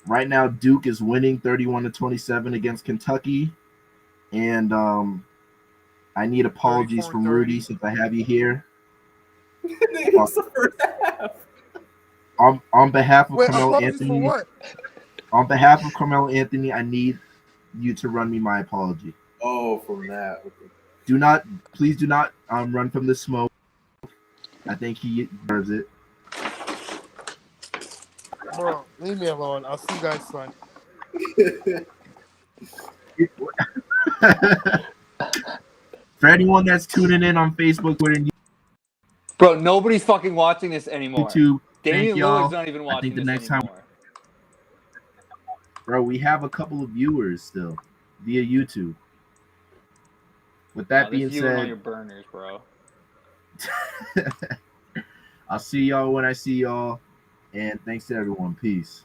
Right now, Duke is winning 31-27 against Kentucky, and I need apologies from 34-30. Rudy since I have you here. It's the first half. On behalf of Wait, Carmelo apologies for Anthony, what? on behalf of Carmelo Anthony, I need you to run me my apology. Oh, from that. Okay. Please do not run from the smoke. I think he deserves it. Bro, leave me alone. I'll see you guys Sunday. For anyone that's tuning in on Facebook, Twitter, and Bro, nobody's fucking watching this anymore. YouTube, Damian thank y'all. Lillard's not even I think watching the this next time, anymore. bro, we have a couple of viewers still via YouTube. With that being You and all said, your burners, bro. I'll see y'all when I see y'all. And thanks to everyone. Peace.